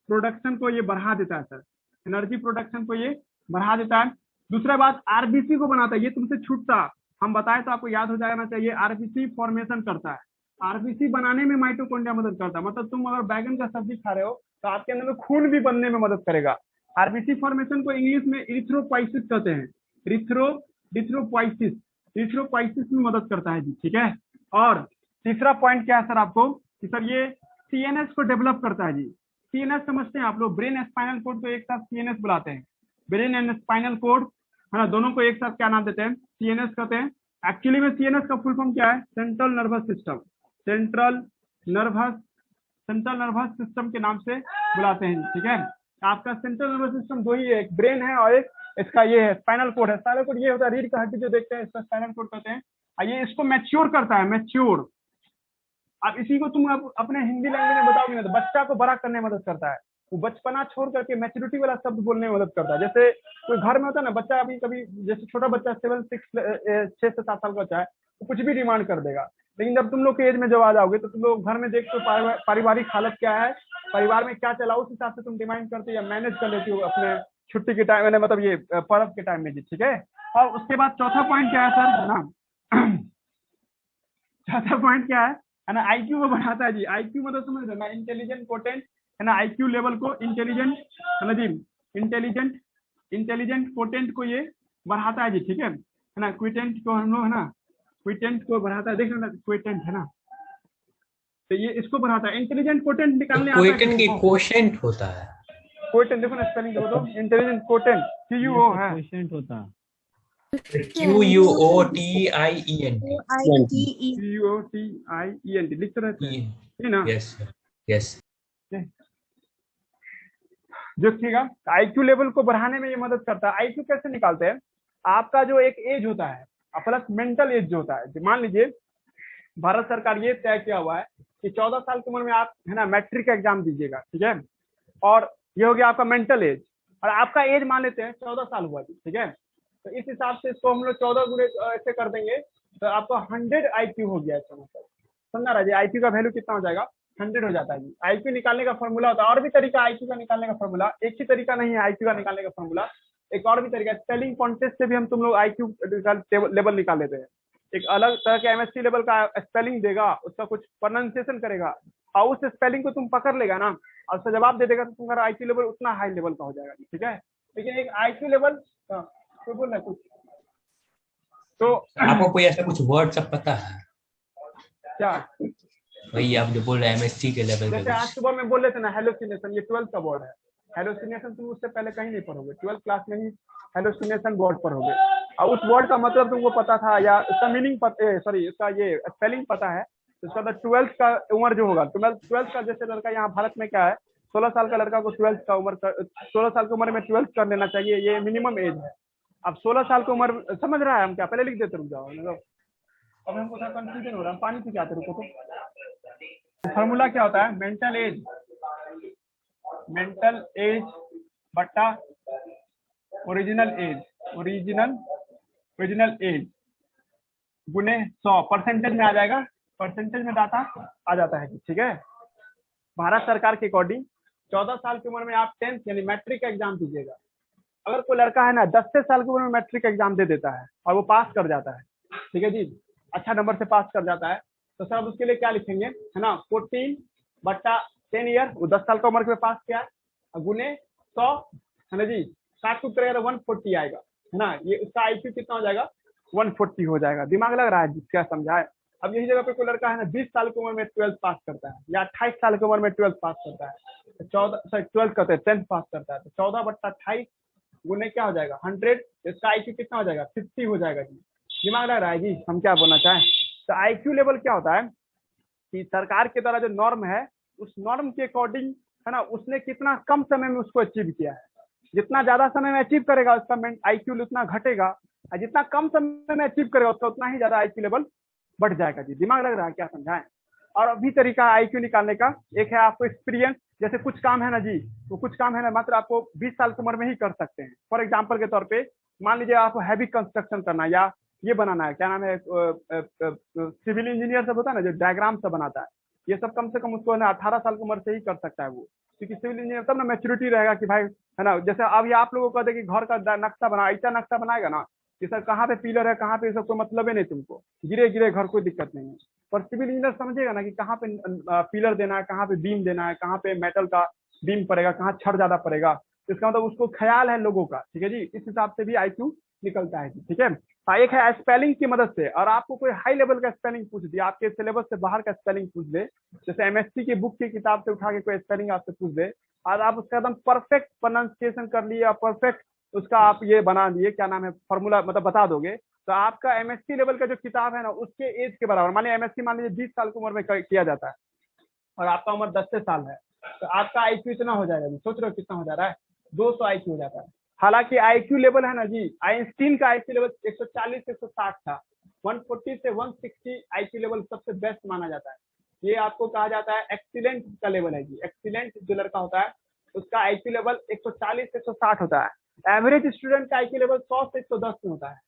प्रोडक्शन को ये बढ़ा देता है सर, एनर्जी प्रोडक्शन को ये बढ़ा देता है। दूसरा बात आरबीसी को बनाता है, ये तुमसे छूटता, हम बताए तो आपको याद हो जाना चाहिए, आरबीसी फॉर्मेशन करता है, आरबीसी बनाने में माइटोकॉन्ड्रिया मदद करता है। मतलब तुम अगर बैगन का सब्जी खा रहे हो तो आपके अंदर में खून भी बनने में मदद करेगा। आरबीसी फॉर्मेशन को इंग्लिश में इरिथ्रोपोइसिस कहते हैं, इरिथ्रोपोइसिस में मदद करता है जी, ठीक है। और तीसरा पॉइंट क्या है सर आपको कि सर ये सीएनएस को डेवलप करता है जी। सीएनएस समझते हैं आप लोग, ब्रेन स्पाइनल कोड को एक साथ सीएनएस बुलाते हैं, ब्रेन एंड स्पाइनल कोड है ना, दोनों को एक साथ क्या नाम देते हैं, सीएनएस कहते हैं। एक्चुअली में सीएनएस का फुल फॉर्म क्या है, central nervous system, central nervous system के नाम से बुलाते हैं, ठीक है। आपका सेंट्रल नर्वस सिस्टम दो ही है, एक ब्रेन है और एक इसका ये है स्पाइनल कोड है। स्पाइनल कोड ये होता है रीढ़ का हड्डी जो देखते हैं, इसका स्पाइनल कोड कहते हैं। ये इसको मैच्योर करता है, मैच्योर। अब इसी को तुम अपने हिंदी लैंग्वेज में बताओगे ना तो बच्चा को बड़ा करने में मदद करता है, वो बचपना छोड़ करके मैच्योरिटी वाला शब्द बोलने में मदद करता है। जैसे कोई घर में होता है ना बच्चा, अभी कभी जैसे छोटा बच्चा 6 से 7 साल का बच्चा है, तो कुछ भी डिमांड कर देगा। लेकिन जब तुम लोग के एज में जब आ जाओगे तो तुम लोग घर में देखते हो पारिवारिक हालत क्या है, परिवार में क्या चला, उस हिसाब से तुम डिमांड करते या मैनेज कर लेती हो अपने छुट्टी के टाइम में, मतलब ये पर्व के टाइम में जी, ठीक है। और उसके बाद चौथा पॉइंट क्या है सर ना, चौथा पॉइंट क्या है ना, आईक्यू को बढ़ाता है जी। आईक्यू मतलब समझ रहे ना, इंटेलिजेंट पोटेंट है ना, आईक्यू लेवल को इंटेलिजेंट है ना जी, इंटेलिजेंट पोटेंट को ये बढ़ाता है जी, ठीक है ना। क्विटेंट को हम लोग है ना, क्विटेंट को बढ़ाता है, देख रहे ना क्विटेंट है ना, तो ये इसको बढ़ाता है। इंटेलिजेंट पोटेंट निकालने आता है, क्विटेंट की कोशेंट होता है, क्विटेंट देखो ना स्पेलिंग देखो तो, इंटेलिजेंट पोटेंट QUO है, क्वेश्चन होता QUOTIENT, QUOTIENT लिखते रहते हैं ना, यस यस। देखिएगा आईक्यू लेवल को बढ़ाने में ये मदद करता है। आईक्यू कैसे निकालते हैं, आपका जो एक एज होता है प्लस मेंटल एज जो होता है, मान लीजिए भारत सरकार ये तय किया हुआ है कि 14 साल की उम्र में आप है ना मैट्रिक का एग्जाम दीजिएगा, ठीक है। और ये हो गया आपका मेंटल एज, और आपका एज मान लेते हैं 14 साल हुआ जी, ठीक है। तो इस हिसाब से इसको हम लोग 14 गुणे ऐसे कर देंगे तो आपका 100 आईक्यू हो गया, समझा रहा जी। आईक्यू का वैल्यू कितना हो जाएगा, 100 हो जाता है जी। आईक्यू निकालने का फॉर्मूला होता है, और भी तरीका आईक्यू का निकालने का फॉर्मूला, एक ही तरीका नहीं है आईक्यू का निकालने का फॉर्मूला, एक और भी तरीका, स्पेलिंग कॉन्टेस्ट से भी हम तुम लोग आईक्यू लेवल निकाल लेते हैं। एक अलग तरह के MSc लेवल का स्पेलिंग देगा, उसका कुछ प्रोनाउंसिएशन करेगा, और उस स्पेलिंग को तुम पकड़ लेगा ना और उसका जवाब दे देगा तो तुम्हारा आईक्यू लेवल उतना हाई लेवल का हो जाएगा, ठीक है। लेकिन एक आईक्यू लेवल तो बोल रहे कुछ, तो आपको कोई ऐसा कुछ वर्ड सब पता है क्या, वही आप जो बोल रहे हैं MSc के लेवल जैसे पे आज सुबह में बोल रहे थे ना हेलोसिनेशन, ये 12th का वर्ड है। हेलोसिनेशन तुम उससे पहले कहीं नहीं पढ़ोगे, 12th क्लास में ही हेलोसिनेशन वर्ड पढ़ोगे, और उस वर्ड का मतलब तुमको पता था या उसका मीनिंग सॉरी उसका ये स्पेलिंग पता है। उसका बाद 12th का उम्र जो होगा, 12th का जैसे लड़का यहाँ भारत में क्या है, 16 साल का लड़का को 12th का उम्र 16 साल की उम्र में 12th कर लेना चाहिए, ये मिनिमम एज है। अब 16 साल की उम्र समझ रहा है, हम क्या पहले लिख देते, रुक जाओ अब हमको थोड़ा कंफ्यूजन हो रहा है, पानी पी के आते रुको तो। फॉर्मूला क्या होता है, मेंटल एज बट्टा ओरिजिनल एज गुने 100, परसेंटेज में आ जाएगा, परसेंटेज में डाटा आ जाता है, ठीक है। भारत सरकार के अकॉर्डिंग 14 साल की उम्र में आप 10th यानी मैट्रिक का एग्जाम दीजिएगा, अगर कोई लड़का है ना 10 साल की उम्र में मैट्रिक एग्जाम दे देता है और वो पास कर जाता है, ठीक है जी, अच्छा नंबर से पास कर जाता है, तो सर उसके लिए क्या लिखेंगे, है ना, 14/10 ईयर, वो 10 साल का उम्र में पास किया है, गुने 100, है ना जी, 60 को करेगा तो 140 आएगा, है ना, ये उसका आईक्यू कितना हो जाएगा, 140 हो जाएगा। दिमाग लग रहा है जी, क्या समझाए। अब यही जगह पे कोई लड़का है ना 20 साल की उम्र में 12th पास करता है, या 28 साल की उम्र में 12th पास करता है, तो 12 करते हैं 10th पास करता है, तो 14/28 गुने क्या हो जाएगा 100, इसका आईक्यू कितना हो जाएगा 50 हो जाएगा जी। दिमाग लग रहा है जी, हम क्या बोलना चाहें। तो आईक्यू लेवल क्या होता है कि सरकार के द्वारा जो नॉर्म है उस नॉर्म के अकॉर्डिंग, है ना, उसने कितना कम समय में उसको अचीव किया है, जितना ज्यादा समय में अचीव करेगा उसका आईक्यू उतना घटेगा, और जितना कम समय में अचीव करेगा उसका उतना ही ज्यादा आईक्यू लेवल बढ़ जाएगा जी। दिमाग लग रहा है, क्या समझाएं। और अभी तरीका आईक्यू निकालने का, एक है आपको एक्सपीरियंस, जैसे कुछ काम है ना जी, तो कुछ काम है ना मात्र आपको 20 साल की उम्र में ही कर सकते हैं। फॉर एग्जाम्पल के तौर पे मान लीजिए आपको हैवी कंस्ट्रक्शन करना है, या ये बनाना है, क्या नाम है, सिविल इंजीनियर सब होता है ना जो डायग्राम सब बनाता है, ये सब कम से कम उसको ना 18 साल की उम्र से ही कर सकता है वो, क्योंकि सिविल इंजीनियर तब ना मैच्योरिटी रहेगा कि भाई, है ना, जैसे अब ये आप लोगों को कहते कि घर का नक्शा बना, ऐसा नक्शा बनाएगा ना कि सर कहाँ पे पिलर है, कहाँ पे, सब कोई मतलब ही नहीं, तुमको गिरे गिरे घर, कोई दिक्कत नहीं है। पर सिविल इंजीनियर समझेगा ना कि कहाँ पे पिलर देना है, कहाँ पे बीम देना है, कहाँ पे मेटल का बीम पड़ेगा, कहाँ छड़ ज्यादा पड़ेगा, इसका मतलब उसको ख्याल है लोगों का, ठीक है जी। इस हिसाब से भी आईक्यू निकलता है जी, ठीक है। एक है स्पेलिंग की मदद से, और आपको कोई हाई लेवल का स्पेलिंग पूछ दिया, आपके सिलेबस से बाहर का स्पेलिंग पूछ दे, जैसे एमएससी की बुक की किताब से उठा के कोई स्पेलिंग आपसे पूछ दे, और आप उसका एकदम परफेक्ट प्रोनाउंसिएशन कर लिए, परफेक्ट उसका आप ये बना दिए, क्या नाम है, फॉर्मूला मतलब बता दोगे, तो आपका एमएससी लेवल का जो किताब है ना उसके एज के बराबर, मान लीजिए एमएससी मान लीजिए 20 साल की उम्र में किया जाता है और आपका उम्र 10 साल है, तो आपका आईक्यू इतना हो जाएगा, सोच रहे हो कितना हो जा रहा है, 200 आईक्यू हो जाता है। हालांकि आईक्यू लेवल है ना जी, आइंस्टीन का आईक्यू लेवल 140 से 160 था, 140 से 160 आईक्यू लेवल सबसे बेस्ट माना जाता है। ये आपको कहा जाता है एक्सीलेंट का लेवल है जी। एक्सीलेंट जो लड़का होता है उसका आईक्यू लेवल 140 से 160 होता है। एवरेज स्टूडेंट का आईक्यू लेवल 100 से 110 में होता है।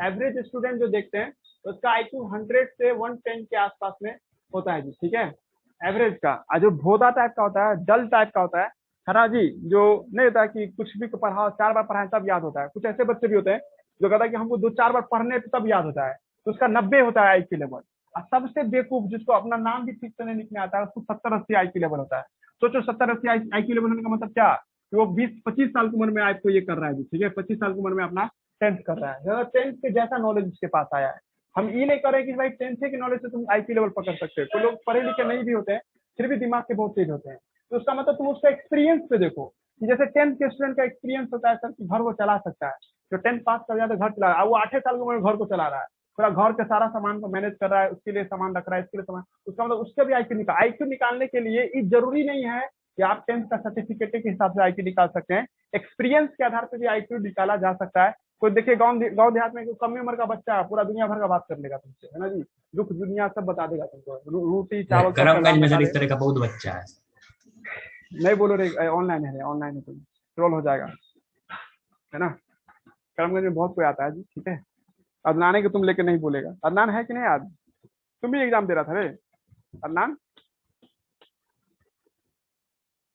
एवरेज स्टूडेंट जो देखते हैं उसका आईक्यू 100 से 110 के आसपास में होता है जी, ठीक है, एवरेज का। और जो भोदा टाइप का होता है, डल टाइप का होता है ना जी, जो नहीं होता है कि कुछ भी पढ़ाओ 4 बार पढ़ाएं तब याद होता है, कुछ ऐसे बच्चे भी होते हैं जो कहता है कि हमको 2-4 बार पढ़ने पे तब याद होता है, तो उसका 90 होता है आईक्यू लेवल। और सबसे बेवकूफ जिसको अपना नाम भी ठीक से नहीं लिखने आता है उसको 70-80 आईक्यू लेवल होता है। सोचो 70-80 आईक्यू लेवल होने का मतलब क्या, कि वो 20-25 साल की उम्र में आपको ये कर रहा है जी, ठीक है, 25 साल की उम्र में अपना 10th कर रहा है। 10th के जैसा नॉलेज उसके पास आया है। हम ये नहीं करें कि भाई 10th के नॉलेज से तुम आईक्यू लेवल पकड़ सकते हो, तो लोग पढ़े लिखे नहीं भी होते हैं फिर भी दिमाग के बहुत तेज होते हैं, तो उसका मतलब तुम उसका एक्सपीरियंस पे देखो कि जैसे 10th के स्टूडेंट का एक्सपीरियंस होता है सर कि घर वो चला सकता है, जो 10th पास कर जाता है घर चला रहा है, वो 8 साल की उम्र में घर को चला रहा है, पूरा घर के सारा सामान को मैनेज कर रहा है, उसके लिए सामान रख रहा है, इसके लिए सामान, उसका मतलब उसका भी आईक्यू निकालने के लिए ये जरूरी नहीं है कि आप 10th का सर्टिफिकेट के हिसाब से आईक्यू निकाल सकते हैं, एक्सपीरियंस के आधार पर भी आईक्यू निकाला जा सकता है। कोई देखिए गांव देहात में कम उम्र का बच्चा है, पूरा दुनिया भर का बात कर लेगा तुमसे, है ना जी, दुख दुनिया सब बता देगा तुमको, रोटी चावल करमगंज में सर इस तरह का बहुत बच्चा है। नहीं बोलो रे, ऑनलाइन है तुम ट्रोल हो जाएगा, है ना। करमगंज में बहुत कोई आता है जी, ठीक है। अदनान को तुम लेके नहीं बोलेगा, अदनान है कि नहीं, आज तुम भी एग्जाम दे रहा था रे अदनान,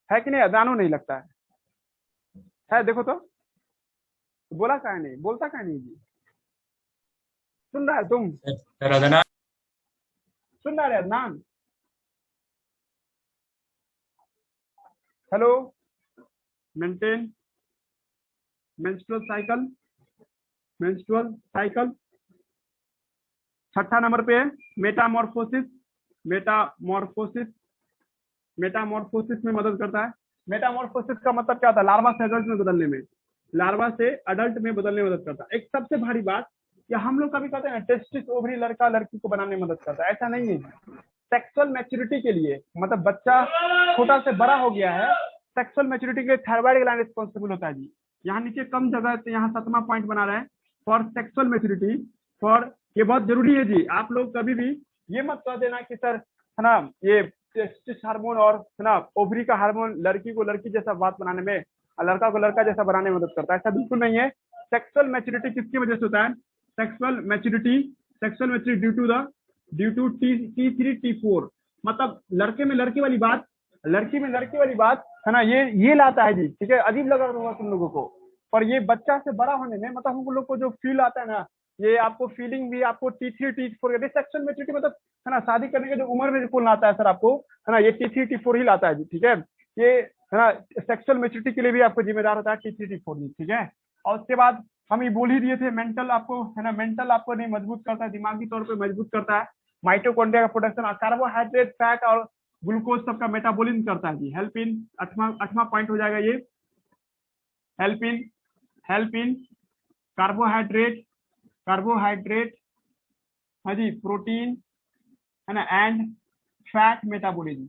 है कि नहीं, अदनानो नहीं लगता है देखो तो बोला क्या नहीं, बोलता क्या नहीं जी, सुन रहा है तुम, सुन रहा है Adnan, hello, maintain menstrual cycle, छठा नंबर पे है मेटामॉर्फोसिस में मदद करता है। मेटामॉर्फोसिस का मतलब क्या होता है, लार्वा से एडल्ट में बदलने में, लार्वा से अडल्ट में बदलने में मदद करता है। एक सबसे भारी बात, या हम लोग कभी कहते हैं टेस्टिस ओवरी लड़का लड़की को बनाने में मदद करता है, ऐसा नहीं है। सेक्सुअल मैच्योरिटी के लिए, मतलब बच्चा छोटा से बड़ा हो गया है, सेक्सुअल मैच्योरिटी के लिए थायराइड ग्लैंड रिस्पॉन्सिबल होता है जी। यहाँ नीचे कम जगह है तो यहाँ 7वां पॉइंट बना रहा है, फॉर सेक्सुअल मैच्योरिटी, फॉर, ये बहुत जरूरी है जी। आप लोग कभी भी ये मत कह देना कि सर, है ना, ये टेस्टिस हार्मोन और, है ना, ओवरी का हार्मोन लड़की को लड़की जैसा बात बनाने में और लड़का को लड़का जैसा बनाने में मदद करता है, ऐसा बिल्कुल नहीं है। सेक्सुअल मैच्योरिटी किसकी वजह से होता है, sexual maturity due to T3 T4, मतलब लड़के में लड़की वाली बात है ना, ये लाता है जी, ठीक है। अजीब लगा होगा तुम लोगों को, पर ये बच्चा से बड़ा होने में मतलब हम लोग को जो फील आता है ना, ये आपको फीलिंग भी आपको T3 T4 सेक्सुअल मैच्योरिटी मतलब है ना, शादी करने के जो उम्र में जो आता है सर आपको, है ना, ये T3 T4 ही लाता है जी, ठीक है। ये है ना सेक्सुअल मैच्योरिटी के लिए भी आपको जिम्मेदार होता है T3 T4 जी, ठीक है। और उसके बाद हम ये बोल ही दिए थे मेंटल आपको, है ना, मेंटल आपको नहीं मजबूत करता है, दिमागी तौर पे मजबूत करता है, माइटोकॉन्ड्रिया का प्रोडक्शन, कार्बोहाइड्रेट, फैट और ग्लूकोज सबका मेटाबॉलिज्म करता है जी। हेल्प इन, आठवां पॉइंट हो जाएगा ये, हेल्प इन कार्बोहाइड्रेट हाँ जी, प्रोटीन, है ना, एंड फैट मेटाबॉलिज्म,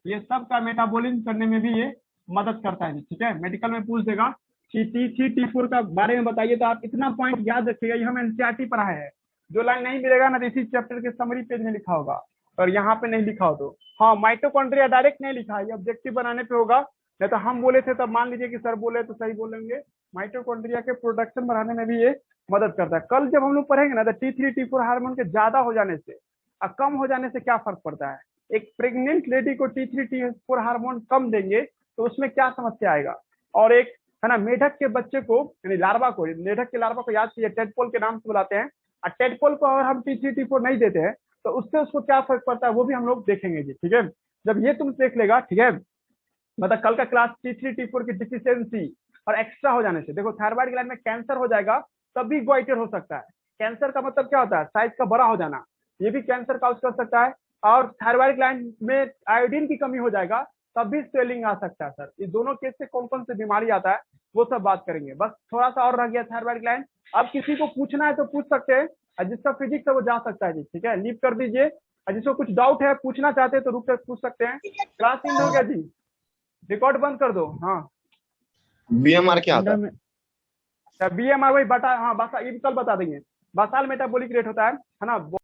ये सब का मेटाबॉलिज्म करने में भी ये मदद करता है जी, ठीक है। मेडिकल में पूछ देगा कि T3 T4 का बारे में बताइए, तो आप इतना पॉइंट याद रखिएगा, ये हम एनसीईआरटी पढ़ाए हैं। जो लाइन नहीं मिलेगा ना, इसी चैप्टर के समरी पेज में लिखा होगा, और यहाँ पे नहीं लिखा हो तो हाँ, माइटोकॉन्ड्रिया डायरेक्ट नहीं लिखा है, ये ऑब्जेक्टिव बनाने पे होगा, नहीं तो हम बोले थे तब मान लीजिए कि सर बोले तो सही बोलेंगे। माइटोकॉन्ड्रिया के प्रोडक्शन बढ़ाने में भी ये मदद करता है। कल जब हम लोग पढ़ेंगे ना, तो T3 T4 हार्मोन के ज्यादा हो जाने से और कम हो जाने से क्या फर्क पड़ता है। एक प्रेग्नेंट लेडी को T3 T4 हार्मोन कम देंगे तो उसमें क्या समस्या आएगा, और एक है ना मेढक के बच्चे को, यानी लार्वा को, मेढक के लार्वा को याद कीजिए टेडपोल के नाम से बुलाते हैं, और टेडपोल को अगर हम T3 T4 नहीं देते हैं तो उससे उसको क्या फर्क पड़ता है वो भी हम लोग देखेंगे जी, ठीक है। जब ये तुम देख लेगा, ठीक है, मतलब कल का क्लास T3 T4 की डिफिशियंसी और एक्स्ट्रा हो जाने से, देखो थायराइड ग्लैंड में कैंसर हो जाएगा तब भी गोइटर हो सकता है। कैंसर का मतलब क्या होता है, साइज का बड़ा हो जाना, ये भी कैंसर काउज कर सकता है। और थायराइड ग्लैंड में आयोडीन की कमी हो जाएगा तब भी स्वेलिंग आ सकता है सर। इस दोनों केस से कौन कौन सी बीमारी आता है वो सब बात करेंगे। बस थोड़ा सा और रह गया थायराइड ग्लैंड, अब किसी को पूछना है तो पूछ सकते हैं, और जिसका फिजिक्स है वो जा सकता है जी, ठीक है, लीव कर दीजिए। और जिसको कुछ डाउट है पूछना चाहते हैं तो रुक कर पूछ सकते हैं। क्लास इन हो गया जी, रिकॉर्ड बंद कर दो। हाँ, बीएमआर क्या होता है? बीएमआर वही बता, हाँ बस ये भी कल बता देंगे। बसाल मेटाबॉलिक रेट होता है ना।